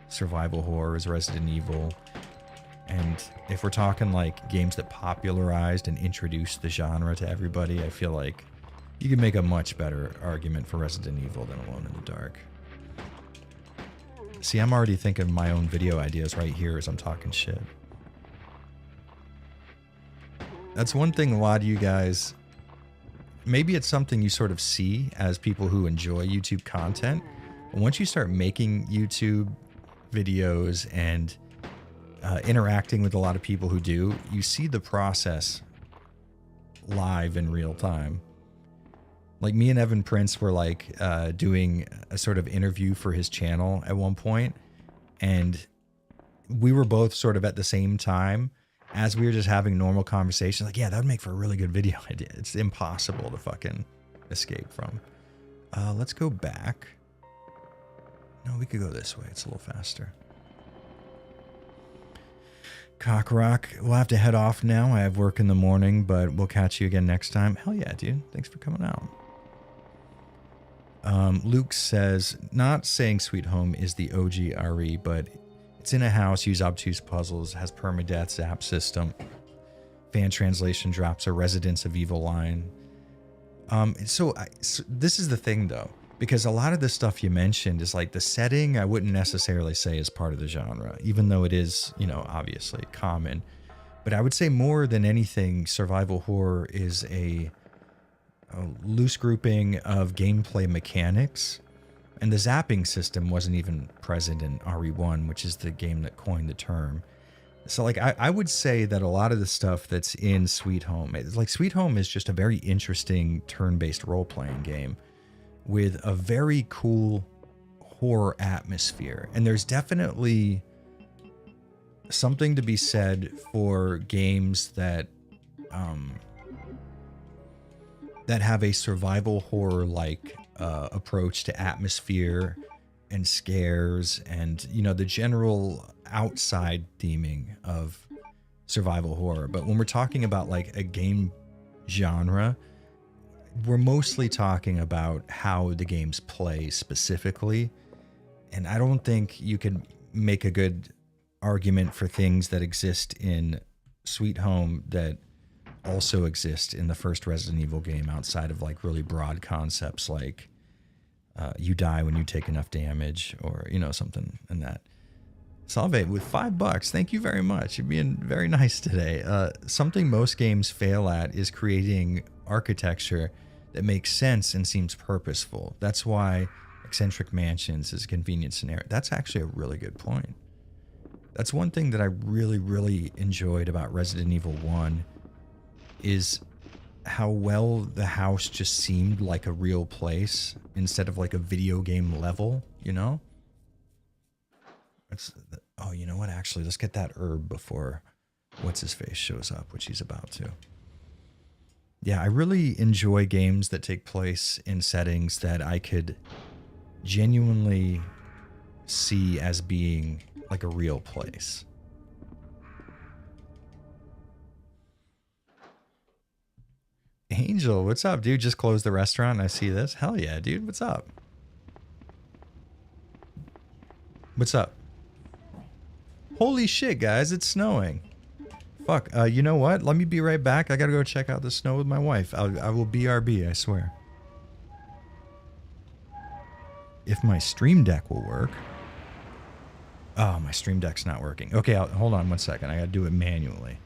survival horror is Resident Evil. And if we're talking like games that popularized and introduced the genre to everybody, I feel like you can make a much better argument for Resident Evil than Alone in the Dark. See, I'm already thinking of my own video ideas right here as I'm talking shit. That's one thing a lot of you guys, maybe it's something you sort of see as people who enjoy YouTube content. But once you start making YouTube videos and interacting with a lot of people who do, you see the process live in real time. Like me and Evan Prince were like doing a sort of interview for his channel at one point, and we were both sort of at the same time as we were just having normal conversations. Like, yeah, that would make for a really good video idea. It's impossible to fucking escape from. Let's go back. No, we could go this way. It's a little faster. Cockrock, we'll have to head off now. I have work in the morning, but we'll catch you again next time. Hell yeah, dude. Thanks for coming out. Luke says, not saying Sweet Home is the OG RE, but it's in a house, use obtuse puzzles, has permadeath zap system. Fan translation drops a Residence of Evil line. So this is the thing though, because a lot of the stuff you mentioned is like the setting I wouldn't necessarily say is part of the genre, even though it is, you know, obviously common. But I would say more than anything, survival horror is a loose grouping of gameplay mechanics. And the zapping system wasn't even present in RE1, which is the game that coined the term. So, like, I would say that a lot of the stuff that's in Sweet Home, like, Sweet Home is just a very interesting turn-based role-playing game with a very cool horror atmosphere. And there's definitely something to be said for games that that have a survival horror-like approach to atmosphere and scares and, you know, the general outside theming of survival horror. But when we're talking about like a game genre, we're mostly talking about how the games play specifically. And I don't think you can make a good argument for things that exist in Sweet Home that also exist in the first Resident Evil game outside of like really broad concepts like you die when you take enough damage, or, you know, something in that. Salve with $5. Thank you very much. You're being very nice today. Something most games fail at is creating architecture that makes sense and seems purposeful. That's why eccentric mansions is a convenient scenario. That's actually a really good point. That's one thing that I really, really enjoyed about Resident Evil 1 is how well the house just seemed like a real place instead of like a video game level, you know? Oh, you know what? Actually, let's get that herb before what's-his-face shows up, which he's about to. Yeah, I really enjoy games that take place in settings that I could genuinely see as being like a real place. Angel, what's up, dude? Just closed the restaurant and I see this. Hell yeah, dude. What's up? What's up? Holy shit, guys. It's snowing. Fuck. You know what? Let me be right back. I gotta go check out the snow with my wife. I will BRB, I swear. If my Stream Deck will work. Oh, my Stream Deck's not working. Okay, hold on one second. I gotta do it manually.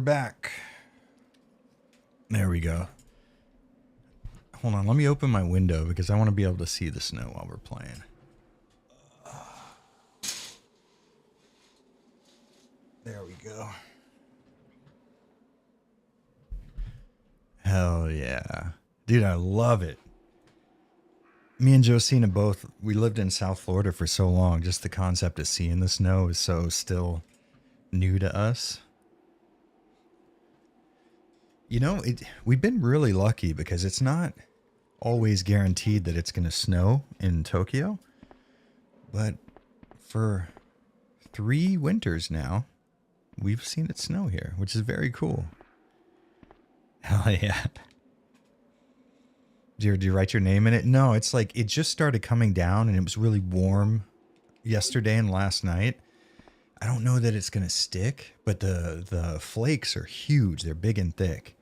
back. There we go. Hold on, let me open my window because I want to be able to see the snow while we're playing. There we go. Hell yeah. Dude, I love it. Me and Josina both, we lived in South Florida for so long. Just the concept of seeing the snow is so still new to us. You know, we've been really lucky because it's not always guaranteed that it's going to snow in Tokyo. But for 3 winters now, we've seen it snow here, which is very cool. Hell yeah. Do you write your name in it? No, it's like it just started coming down and it was really warm yesterday and last night. I don't know that it's going to stick, but the flakes are huge. They're big and thick.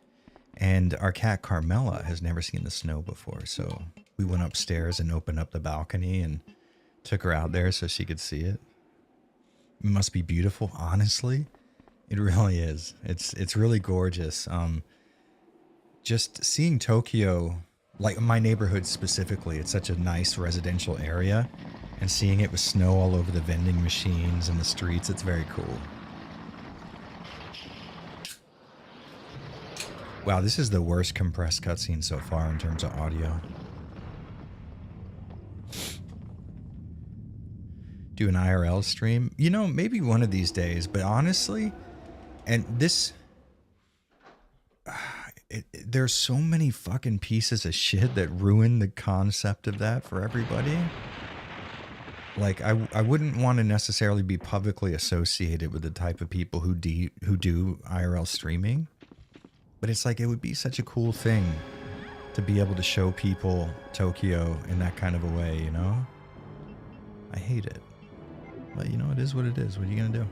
And our cat Carmela has never seen the snow before. So we went upstairs and opened up the balcony and took her out there so she could see it. It must be beautiful, honestly. It really is. It's really gorgeous. Just seeing Tokyo, like my neighborhood specifically, it's such a nice residential area, and seeing it with snow all over the vending machines and the streets, it's very cool. Wow, this is the worst compressed cutscene so far in terms of audio. Do an IRL stream? You know, maybe one of these days, but honestly, and this... there's so many fucking pieces of shit that ruin the concept of that for everybody. Like, I wouldn't want to necessarily be publicly associated with the type of people who do IRL streaming. But it's like, it would be such a cool thing to be able to show people Tokyo in that kind of a way, you know? I hate it. But, you know, it is what it is. What are you going to do?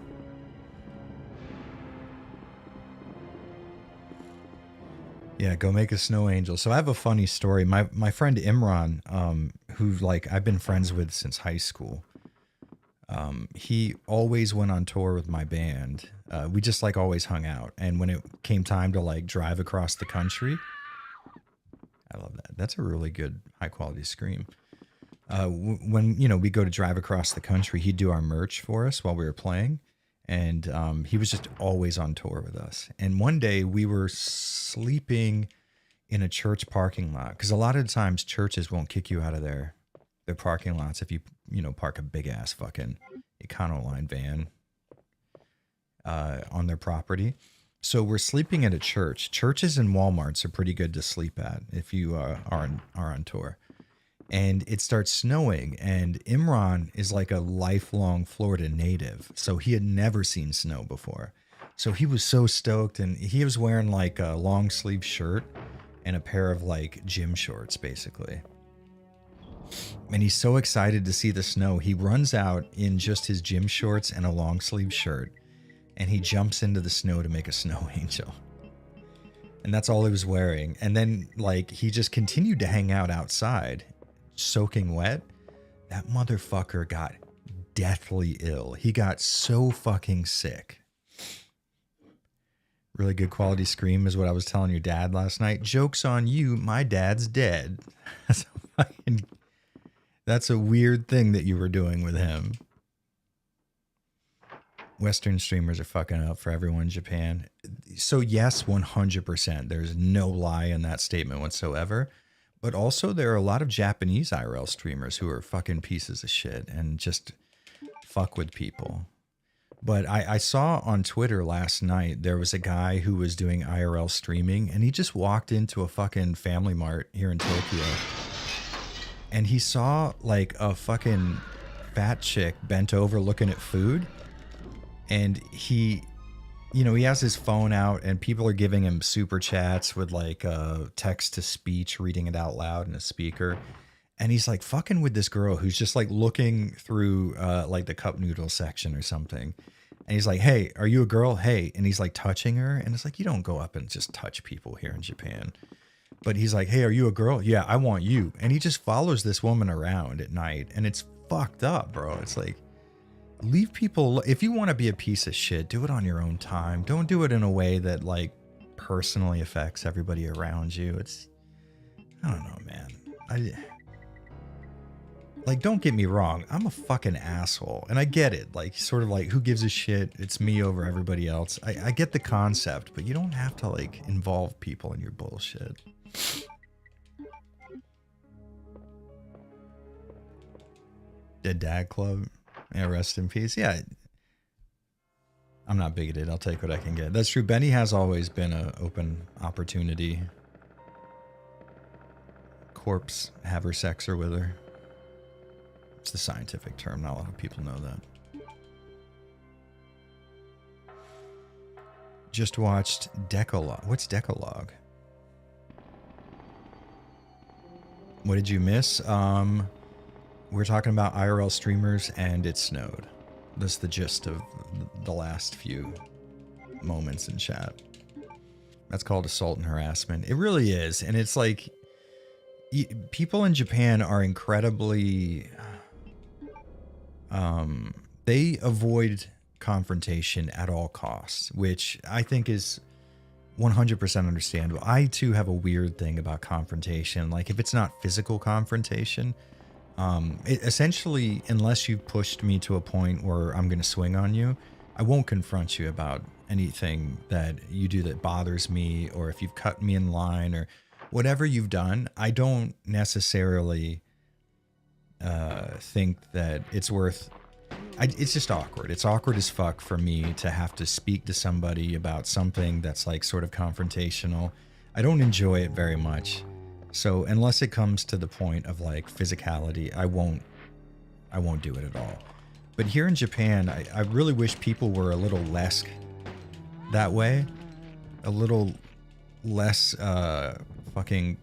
Yeah, go make a snow angel. So I have a funny story. My friend Imran, who like I've been friends with since high school, he always went on tour with my band. We just like always hung out. And when it came time to like drive across the country, I love that. That's a really good high quality scream. When, you know, we go to drive across the country, he'd do our merch for us while we were playing. And he was just always on tour with us. And one day we were sleeping in a church parking lot, because a lot of times churches won't kick you out of their parking lots if you park a big ass fucking Econoline van on their property. So we're sleeping at a church. Churches and Walmarts are pretty good to sleep at if you are on tour. And it starts snowing, and Imran is like a lifelong Florida native, so he had never seen snow before. So he was so stoked, and he was wearing like a long sleeve shirt and a pair of like gym shorts, basically. And he's so excited to see the snow, he runs out in just his gym shorts and a long sleeve shirt, and he jumps into the snow to make a snow angel. And that's all he was wearing. And then like he just continued to hang out outside, soaking wet. That motherfucker got deathly ill. He got so fucking sick. Really good quality scream is what I was telling your dad last night. Joke's on you, my dad's dead. That's a weird thing that you were doing with him. Western streamers are fucking up for everyone in Japan. So yes, 100%. There's no lie in that statement whatsoever. But also there are a lot of Japanese IRL streamers who are fucking pieces of shit and just fuck with people. But I saw on Twitter last night, there was a guy who was doing IRL streaming, and he just walked into a fucking Family Mart here in Tokyo. And he saw like a fucking fat chick bent over looking at food. And he has his phone out, and people are giving him super chats with like text to speech, reading it out loud in a speaker. And he's like fucking with this girl who's just like looking through like the cup noodle section or something. And he's like, hey, are you a girl? Hey. And he's like touching her. And it's like, you don't go up and just touch people here in Japan. But he's like, hey, are you a girl? Yeah, I want you. And he just follows this woman around at night. And it's fucked up, bro. It's like, leave people, if you want to be a piece of shit, do it on your own time. Don't do it in a way that like personally affects everybody around you. It's, I don't know, man. Like, don't get me wrong, I'm a fucking asshole, and I get it. Like, sort of like, who gives a shit? It's me over everybody else. I get the concept, but you don't have to like involve people in your bullshit. Dead Dad Club. Yeah, rest in peace. Yeah. I'm not bigoted. I'll take what I can get. That's true. Benny has always been an open opportunity. Corpse, have her sexer with her. It's the scientific term. Not a lot of people know that. Just watched Decalogue. What's Decalogue? What did you miss? We're talking about IRL streamers and it snowed. That's the gist of the last few moments in chat. That's called assault and harassment. It really is. And it's like, people in Japan are incredibly... they avoid confrontation at all costs, which I think is 100% understandable. I too have a weird thing about confrontation. Like, if it's not physical confrontation, essentially, unless you've pushed me to a point where I'm going to swing on you, I won't confront you about anything that you do that bothers me, or if you've cut me in line or whatever you've done. I don't necessarily think that it's worth... it's just awkward. It's awkward as fuck for me to have to speak to somebody about something that's like sort of confrontational. I don't enjoy it very much. So unless it comes to the point of like physicality, I won't do it at all. But here in Japan, I really wish people were a little less that way. A little less fucking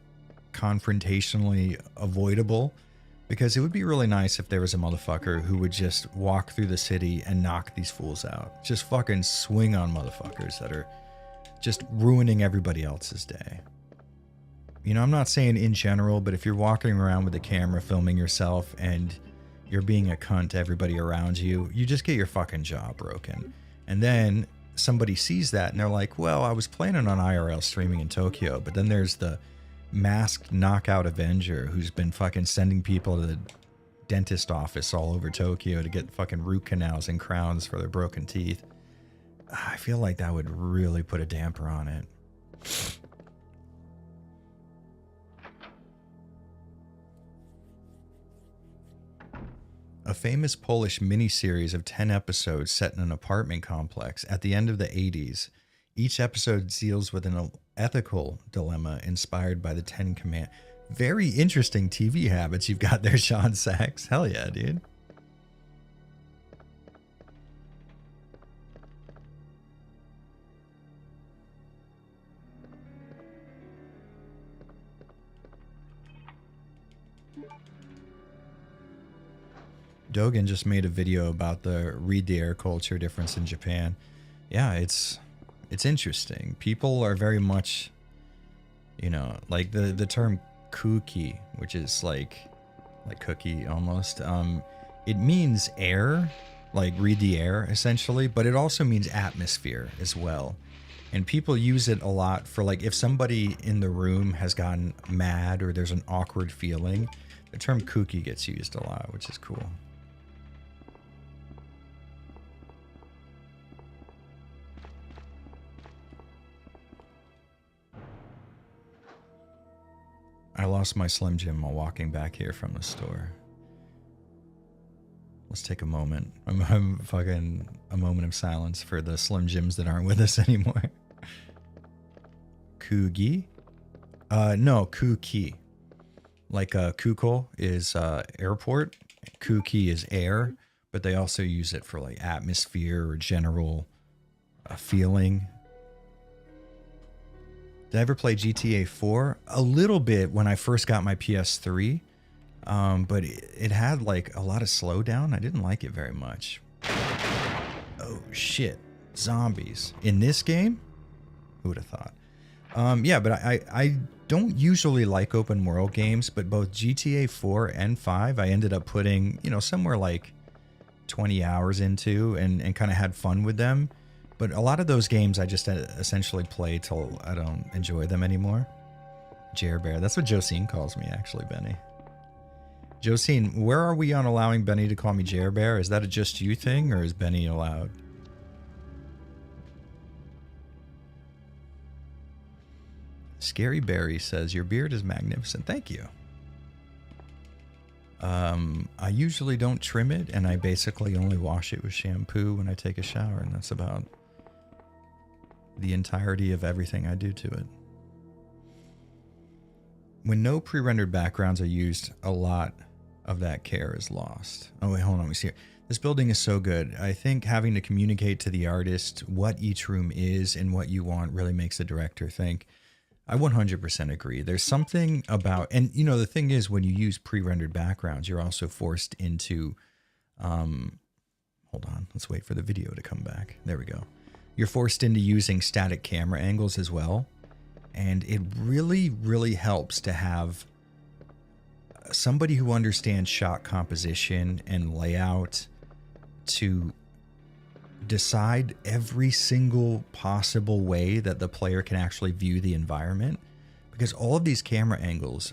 confrontationally avoidable. Because it would be really nice if there was a motherfucker who would just walk through the city and knock these fools out. Just fucking swing on motherfuckers that are just ruining everybody else's day. You know, I'm not saying in general, but if you're walking around with a camera filming yourself and you're being a cunt to everybody around you, you just get your fucking jaw broken. And then somebody sees that and they're like, well, I was planning on IRL streaming in Tokyo, but then there's the masked knockout Avenger who's been fucking sending people to the dentist office all over Tokyo to get fucking root canals and crowns for their broken teeth. I feel like that would really put a damper on it. A famous Polish miniseries of 10 episodes set in an apartment complex at the end of the 80s. Each episode deals with an ethical dilemma inspired by the 10 Commandments. Very interesting TV habits you've got there, Sean Sachs. Hell yeah, dude. Dogen just made a video about the read the air culture difference in Japan. Yeah, it's interesting. People are very much, you know, like the term kuki, which is like cookie almost. It means air, like read the air essentially, but it also means atmosphere as well. And people use it a lot for like if somebody in the room has gotten mad or there's an awkward feeling, the term kuki gets used a lot, which is cool. I lost my Slim Jim while walking back here from the store. Let's take a moment. I'm fucking a moment of silence for the Slim Jims that aren't with us anymore. Kugi? No, Kuki. Like Kuko is airport. Kuki is air, but they also use it for like atmosphere or general feeling. Did I ever play GTA 4? A little bit when I first got my PS3, but it had like a lot of slowdown. I didn't like it very much. Oh shit, zombies in this game? Who would have thought? Yeah, but I don't usually like open world games, but both GTA 4 and 5 I ended up putting, you know, somewhere like 20 hours into and kind of had fun with them. But a lot of those games I just essentially play till I don't enjoy them anymore. Jer Bear. That's what Josine calls me, actually, Benny. Josine, where are we on allowing Benny to call me Jer Bear? Is that a just you thing, or is Benny allowed? Scary Barry says, your beard is magnificent. Thank you. I usually don't trim it, and I basically only wash it with shampoo when I take a shower, and that's about the entirety of everything I do to it. When no pre-rendered backgrounds are used, a lot of that care is lost. Oh, wait, hold on. Let me see here. This building is so good. I think having to communicate to the artist what each room is and what you want really makes the director think. I 100% agree. There's something about, and you know, the thing is, when you use pre-rendered backgrounds, you're also forced into, hold on, let's wait for the video to come back. There we go. You're forced into using static camera angles as well. And it really, really helps to have somebody who understands shot composition and layout to decide every single possible way that the player can actually view the environment, because all of these camera angles,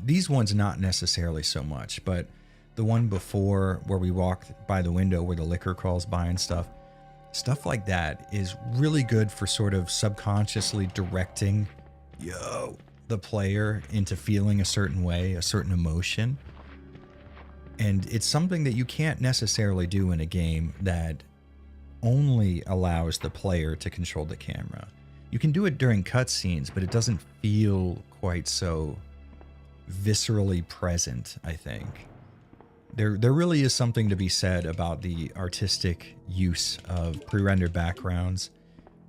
these ones not necessarily so much, but the one before where we walked by the window where the liquor crawls by and stuff like that is really good for sort of subconsciously directing the player into feeling a certain way, a certain emotion. And it's something that you can't necessarily do in a game that only allows the player to control the camera. You can do it during cutscenes, but it doesn't feel quite so viscerally present, I think. There really is something to be said about the artistic use of pre-rendered backgrounds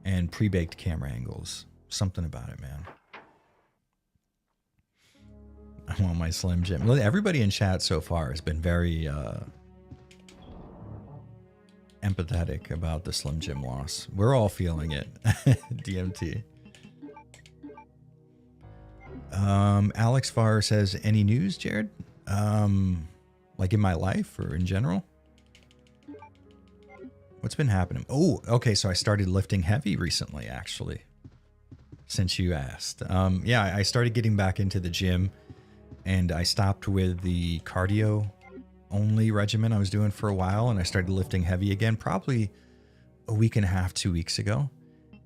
and pre-baked camera angles. Something about it, man. I want my Slim Jim. Everybody in chat so far has been very empathetic about the Slim Jim loss. We're all feeling it. DMT. Alex Farr says, any news, Jared? Like in my life or in general? What's been happening? Oh, okay. So I started lifting heavy recently, actually, since you asked. Yeah, I started getting back into the gym, and I stopped with the cardio only regimen I was doing for a while, and I started lifting heavy again, probably a week and a half, 2 weeks ago.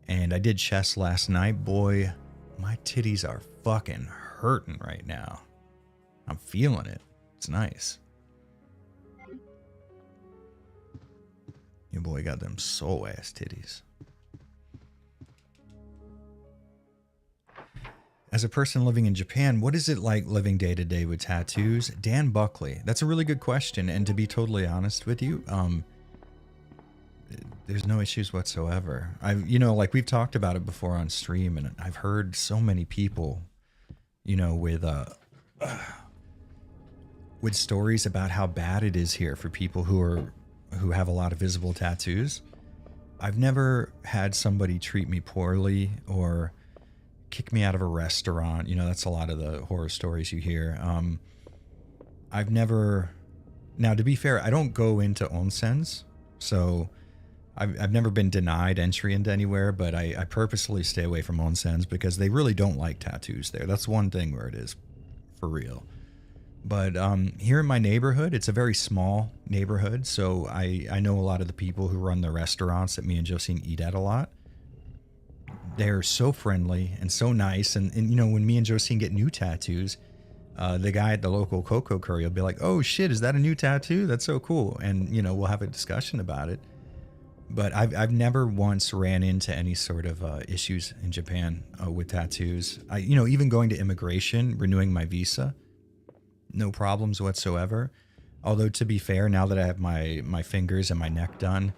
And I did chest last night. Boy, my titties are fucking hurting right now. I'm feeling it. It's nice. Your boy got them soul ass titties. As a person living in Japan, what is it like living day to day with tattoos? Dan Buckley. That's a really good question. And to be totally honest with you, there's no issues whatsoever. Like we've talked about it before on stream, and I've heard so many people, with stories about how bad it is here for people who have a lot of visible tattoos. I've never had somebody treat me poorly or kick me out of a restaurant. That's a lot of the horror stories you hear. I've never, now to be fair, I don't go into onsens, so I've never been denied entry into anywhere, but I purposely stay away from onsens because they really don't like tattoos there. That's one thing where it is for real. But here in my neighborhood, it's a very small neighborhood, so I know a lot of the people who run the restaurants that me and Josine eat at a lot. They're so friendly and so nice, and when me and Josine get new tattoos, the guy at the local Coco Curry will be like, "Oh shit, is that a new tattoo? That's so cool," and we'll have a discussion about it. But I've never once ran into any sort of issues in Japan with tattoos. Even going to immigration, renewing my visa, no problems whatsoever. Although to be fair, now that I have my fingers and my neck done,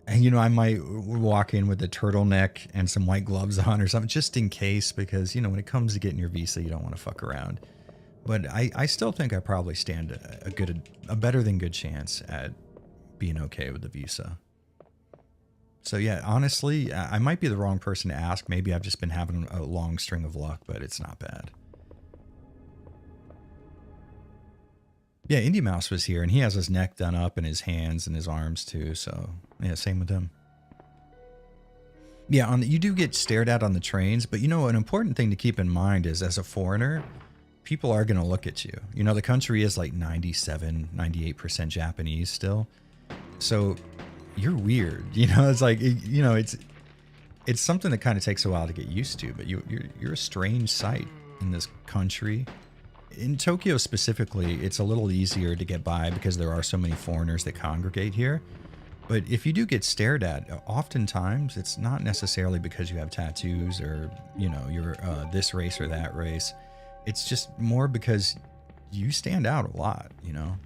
I might walk in with a turtleneck and some white gloves on or something, just in case, because when it comes to getting your visa, you don't want to fuck around. But I still think I probably stand a better than good chance at being okay with the visa. So yeah, honestly, I might be the wrong person to ask. Maybe I've just been having a long string of luck, but it's not bad. Yeah, Indie Mouse was here, and he has his neck done up and his hands and his arms too. So yeah, same with him. Yeah, you do get stared at on the trains, but you know, an important thing to keep in mind is as a foreigner, people are going to look at you. You know, the country is like 97, 98% Japanese still. So you're weird. You know, it's like, you know, it's something that kind of takes a while to get used to, but you're a strange sight in this country. In Tokyo specifically, it's a little easier to get by because there are so many foreigners that congregate here. But if you do get stared at, oftentimes it's not necessarily because you have tattoos or, you know, you're this race or that race. It's just more because you stand out a lot, you know?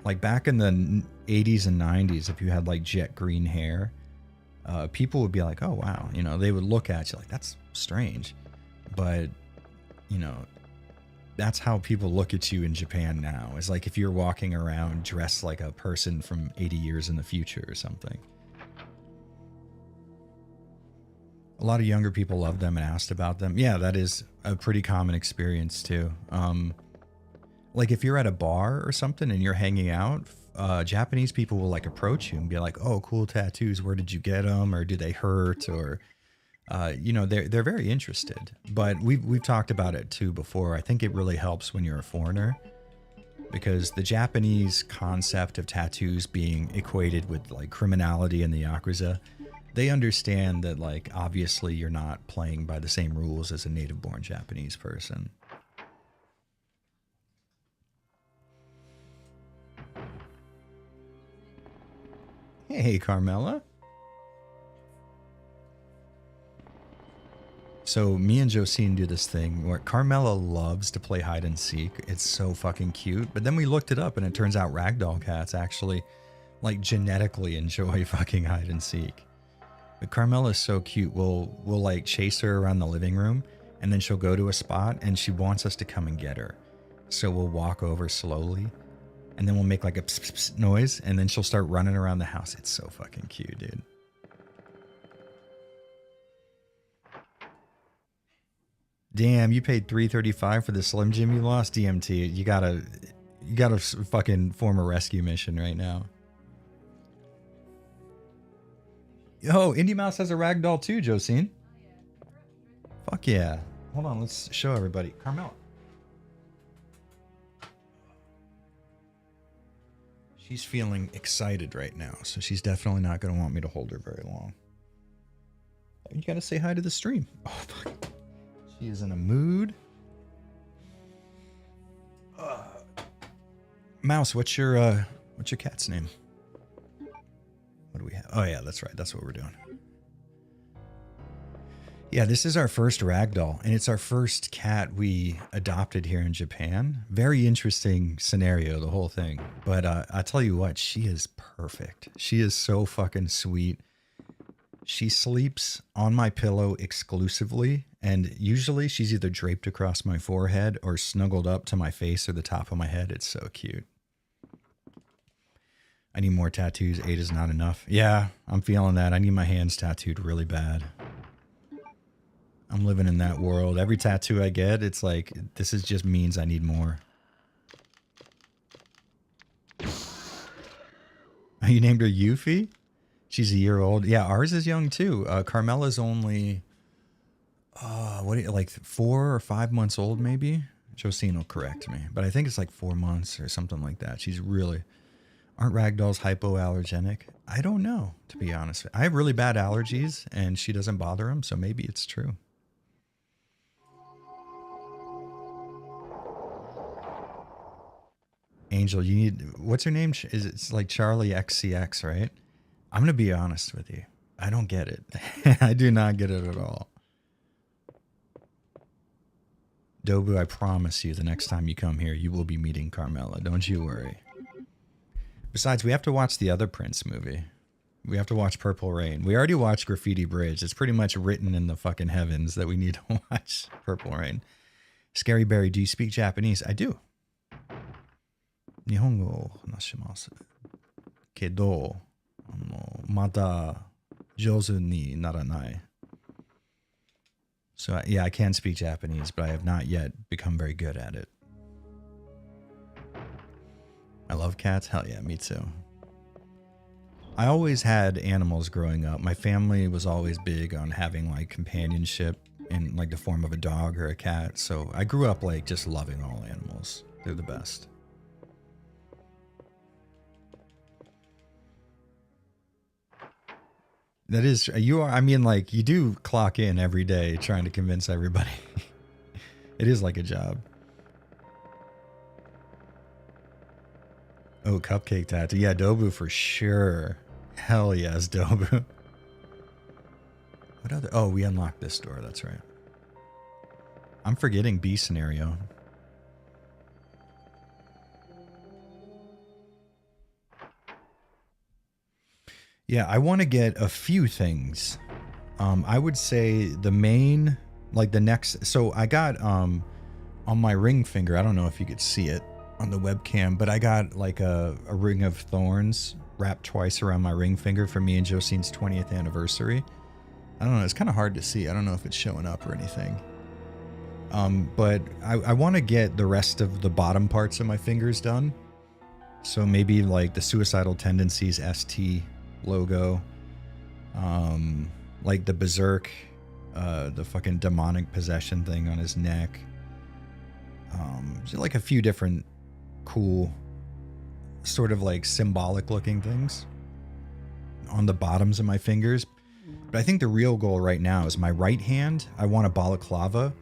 Like back in the 80s and 90s, if you had like jet green hair, people would be like, oh, wow. You know, they would look at you like, that's strange. But, you know, that's how people look at you in Japan now. It's like if you're walking around dressed like a person from 80 years in the future or something. A lot of younger people love them and asked about them. Yeah, that is a pretty common experience too. Like if you're at a bar or something and you're hanging out, Japanese people will like approach you and be like, oh, cool tattoos. Where did you get them? Or do they hurt? Or, you know, they're very interested. But we've talked about it too before. I think it really helps when you're a foreigner because the Japanese concept of tattoos being equated with like criminality and the Yakuza, they understand that like obviously you're not playing by the same rules as a native born Japanese person. Hey, Carmela. So me and Josine do this thing where Carmela loves to play hide and seek. It's so fucking cute. But then we looked it up and it turns out ragdoll cats actually like genetically enjoy fucking hide and seek. But Carmela is so cute. We'll like chase her around the living room and then she'll go to a spot and she wants us to come and get her. So we'll walk over slowly and then we'll make like a pss, pss, pss noise and then she'll start running around the house. It's so fucking cute, dude. Damn, you paid $3.35 for the Slim Jim you lost, DMT. You gotta fucking form a rescue mission right now. Yo, Indie Mouse has a ragdoll too, Josine. Fuck yeah. Hold on, let's show everybody. Carmela. She's feeling excited right now, so she's definitely not going to want me to hold her very long. You got to say hi to the stream. Oh, fuck. She is in a mood. Mouse, what's your cat's name? What do we have? Oh yeah, that's right. That's what we're doing. Yeah, this is our first ragdoll, and it's our first cat we adopted here in Japan. Very interesting scenario, the whole thing. But I tell you what, she is perfect. She is so fucking sweet. She sleeps on my pillow exclusively, and usually she's either draped across my forehead or snuggled up to my face or the top of my head. It's so cute. I need more tattoos. 8 is not enough. Yeah, I'm feeling that. I need my hands tattooed really bad. I'm living in that world. Every tattoo I get, it's like, this is just means I need more. You named her Yuffie? She's a year old. Yeah, ours is young too. Carmela's only, like 4 or 5 months old maybe? Josine will correct me. But I think it's like 4 months or something like that. She's really... Aren't ragdolls hypoallergenic? I don't know, to be honest. I have really bad allergies, and she doesn't bother them, so maybe it's true. Angel, you need... What's her name? It's like Charlie XCX, right? I'm going to be honest with you. I don't get it. I do not get it at all. Dobu, I promise you, the next time you come here, you will be meeting Carmela. Don't you worry. Besides, we have to watch the other Prince movie. We have to watch Purple Rain. We already watched Graffiti Bridge. It's pretty much written in the fucking heavens that we need to watch Purple Rain. Scary Berry, do you speak Japanese? I do. Nihongo hanashimasu. Kedo, mada jouzu ni naranai. So, yeah, I can speak Japanese, but I have not yet become very good at it. I love cats. Hell yeah, me too. I always had animals growing up. My family was always big on having like companionship in like the form of a dog or a cat. So I grew up like just loving all animals. They're the best. That is, you are, I mean, like, you do clock in every day trying to convince everybody. It is like a job. Oh, cupcake tattoo. Yeah, Dobu for sure. Hell yes, Dobu. What other? Oh, we unlocked this door. That's right. I'm forgetting B scenario. Yeah, I want to get a few things. I would say the main, like the next. So I got on my ring finger. I don't know if you could see it on the webcam, but I got like a ring of thorns wrapped twice around my ring finger for me and Josine's 20th anniversary. I don't know. It's kind of hard to see. I don't know if it's showing up or anything. But I want to get the rest of the bottom parts of my fingers done. So maybe like the Suicidal Tendencies ST logo, like the Berserk, the fucking demonic possession thing on his neck. So like a few different cool, sort of like symbolic looking things on the bottoms of my fingers. But I think the real goal right now is my right hand. I want a balaclava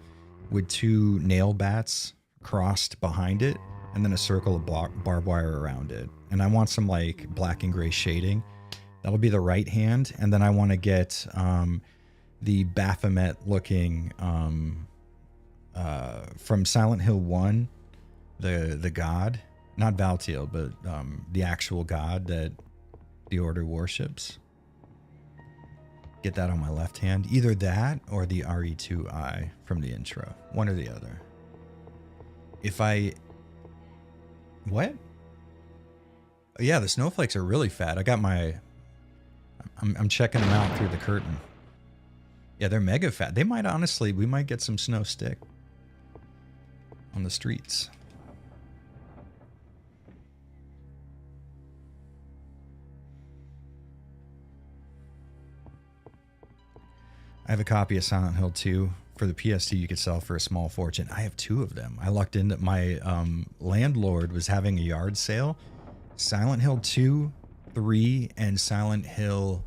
with 2 nail bats crossed behind it and then a circle of barbed wire around it. And I want some like black and gray shading. That'll be the right hand. And then I want to get the Baphomet looking from Silent Hill 1, the god, not Valtiel, but the actual god that the Order worships. Get that on my left hand. Either that or the RE2I from the intro. One or the other. If I... What? Yeah, the snowflakes are really fat. I got my... I'm checking them out through the curtain. Yeah, they're mega fat. They might honestly... We might get some snow stick on the streets. I have a copy of Silent Hill 2 for the PS2 you could sell for a small fortune. I have 2 of them. I lucked into my landlord was having a yard sale. Silent Hill 2, 3, and Silent Hill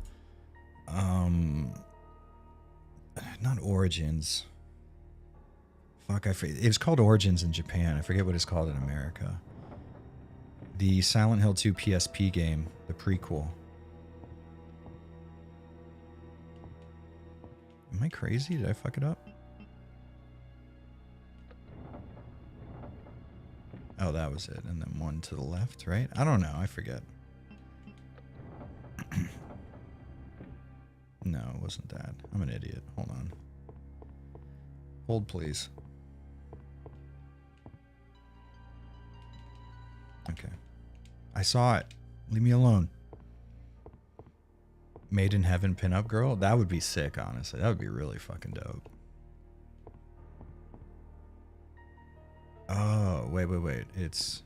not Origins. Fuck, I forget. It was called Origins in Japan. I forget what it's called in America. The Silent Hill 2 PSP game, the prequel. Am I crazy? Did I fuck it up? Oh, that was it. And then one to the left, right? I don't know. I forget. No, it wasn't that. I'm an idiot. Hold on. Hold, please. Okay. I saw it. Leave me alone. Made in Heaven pinup girl? That would be sick, honestly. That would be really fucking dope. Oh, wait. It's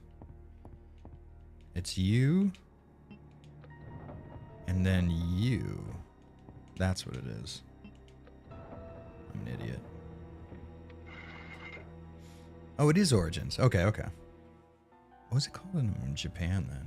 you. And then you. That's what it is. I'm an idiot. Oh, it is Origins. Okay. What was it called in Japan then?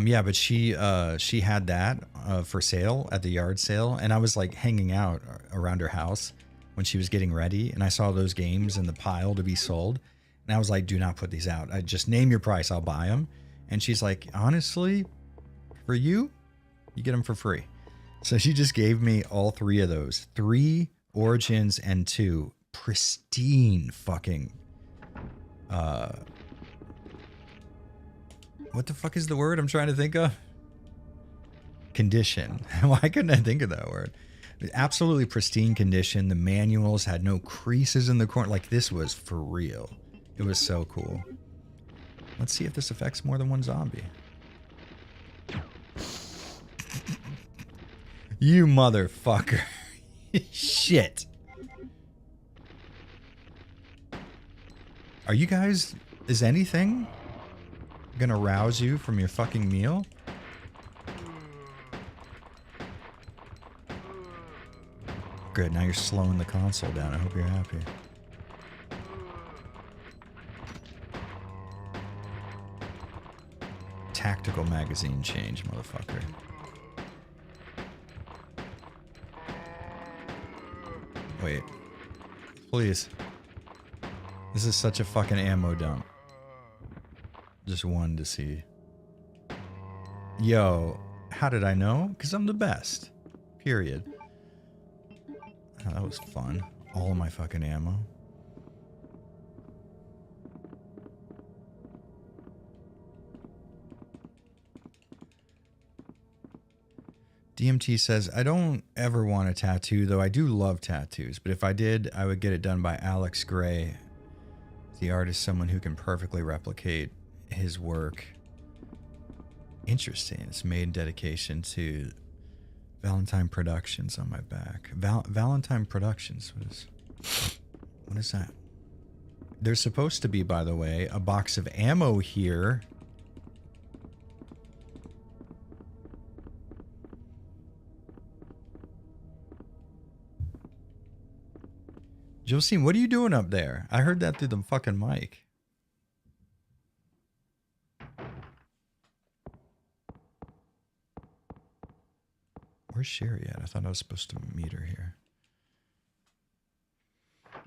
Yeah, but she had that for sale at the yard sale, and I was like hanging out around her house when she was getting ready, and I saw those games in the pile to be sold, and I was like, do not put these out. I just name your price, I'll buy them. And she's like, honestly, for you get them for free. So she just gave me all 3 of those. 3 Origins and 2 pristine fucking what the fuck is the word I'm trying to think of? Condition. Why couldn't I think of that word? Absolutely pristine condition. The manuals had no creases in the corner. Like, this was for real. It was so cool. Let's see if this affects more than one zombie. You motherfucker. Shit. Are you guys... Is anything... Gonna rouse you from your fucking meal? Good, now you're slowing the console down. I hope you're happy. Tactical magazine change, motherfucker. Wait. Please. This is such a fucking ammo dump. Just one to see. Yo, how did I know? Because I'm the best. Period. Oh, that was fun. All of my fucking ammo. DMT says, I don't ever want a tattoo, though I do love tattoos. But if I did, I would get it done by Alex Gray. The artist, someone who can perfectly replicate his work. Interesting. It's made in dedication to Valentine Productions on my back. Valentine Productions. What is that? There's supposed to be, by the way, a box of ammo here. Josine, what are you doing up there? I heard that through the fucking mic. Where's Sherry at? I thought I was supposed to meet her here.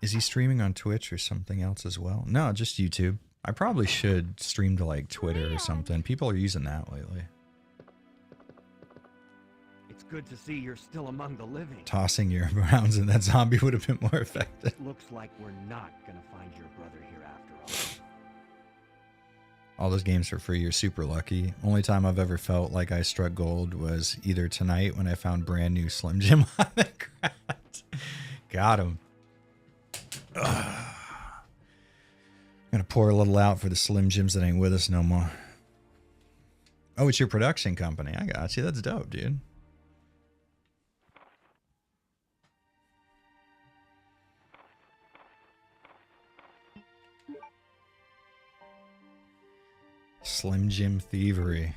Is he streaming on Twitch or something else as well? No, just YouTube. I probably should stream to like Twitter or something. People are using that lately. It's good to see you're still among the living. Tossing your rounds in that zombie would have been more effective. Looks like we're not gonna find your brother here after all. All those games for free. You're super lucky. Only time I've ever felt like I struck gold was either tonight when I found brand new Slim Jim on the ground. Got him. I'm gonna pour a little out for the Slim Jims that ain't with us no more. Oh, it's your production company. I got you. That's dope, dude. Slim Jim thievery.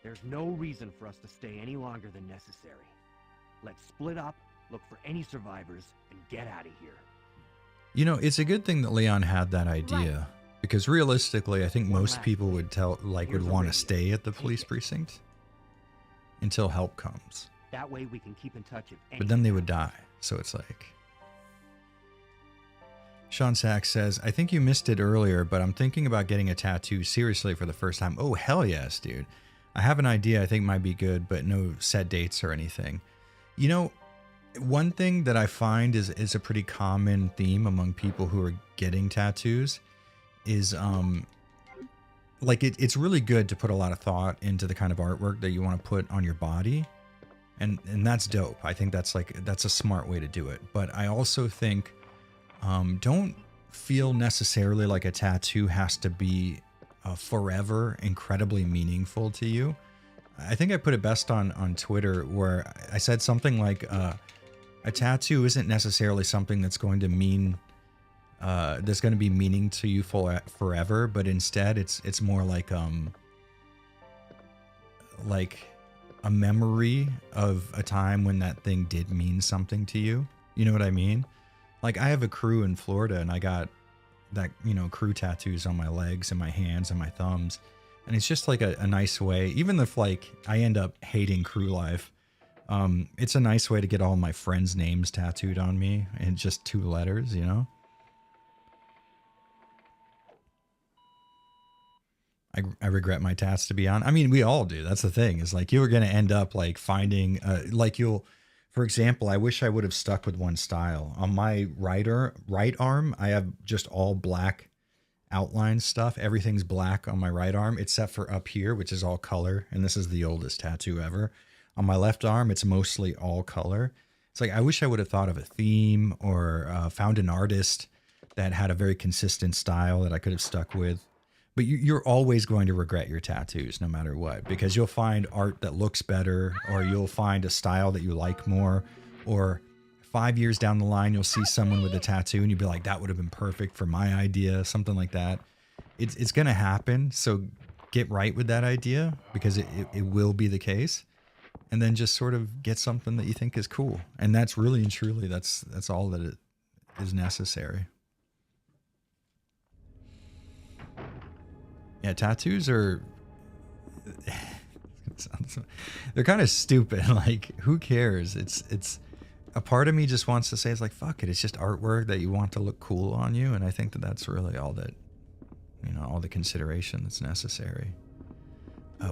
There's no reason for us to stay any longer than necessary. Let's split up, look for any survivors, and get out of here. You know, it's a good thing that Leon had that idea. Right. Because realistically, I think most people would would want to stay at the police precinct until help comes. That way we can keep in touch if but then they would die. So it's like... Sean Sachs says, I think you missed it earlier, but I'm thinking about getting a tattoo seriously for the first time. Oh, hell yes, dude. I have an idea I think might be good, but no set dates or anything. You know, one thing that I find is a pretty common theme among people who are getting tattoos is it's really good to put a lot of thought into the kind of artwork that you want to put on your body. And that's dope. I think that's a smart way to do it. But I also think don't feel necessarily like a tattoo has to be forever incredibly meaningful to you. I think I put it best on Twitter where I said something like a tattoo isn't necessarily something that's going to mean there's going to be meaning to you forever, but instead it's more like a memory of a time when that thing did mean something to you. You know what I mean? Like, I have a crew in Florida, and I got that, crew tattoos on my legs and my hands and my thumbs. And it's just like a nice way, even if I end up hating crew life, it's a nice way to get all my friends' names tattooed on me in just 2 letters, you know? I regret my tats, to be honest. I mean, we all do. That's the thing, is like, you're going to end up finding, for example, I wish I would have stuck with one style. On my right arm, I have just all black outline stuff. Everything's black on my right arm, except for up here, which is all color. And this is the oldest tattoo ever. On my left arm, it's mostly all color. It's like, I wish I would have thought of a theme or found an artist that had a very consistent style that I could have stuck with. But you're always going to regret your tattoos no matter what, because you'll find art that looks better, or you'll find a style that you like more, or 5 years down the line, you'll see someone with a tattoo and you'll be like, that would have been perfect for my idea, something like that. it's gonna happen. So get right with that idea, because it will be the case. And then just sort of get something that you think is cool. And that's really and truly, that's all that it is necessary. Yeah, tattoos are, they're kind of stupid. Like, who cares? It's a part of me just wants to say, it's like, fuck it. It's just artwork that you want to look cool on you. And I think that that's really all that, all the consideration that's necessary.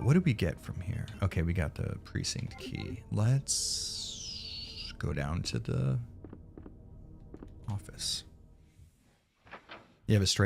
What do we get from here? Okay, we got the precinct key. Let's go down to the office. You have a straight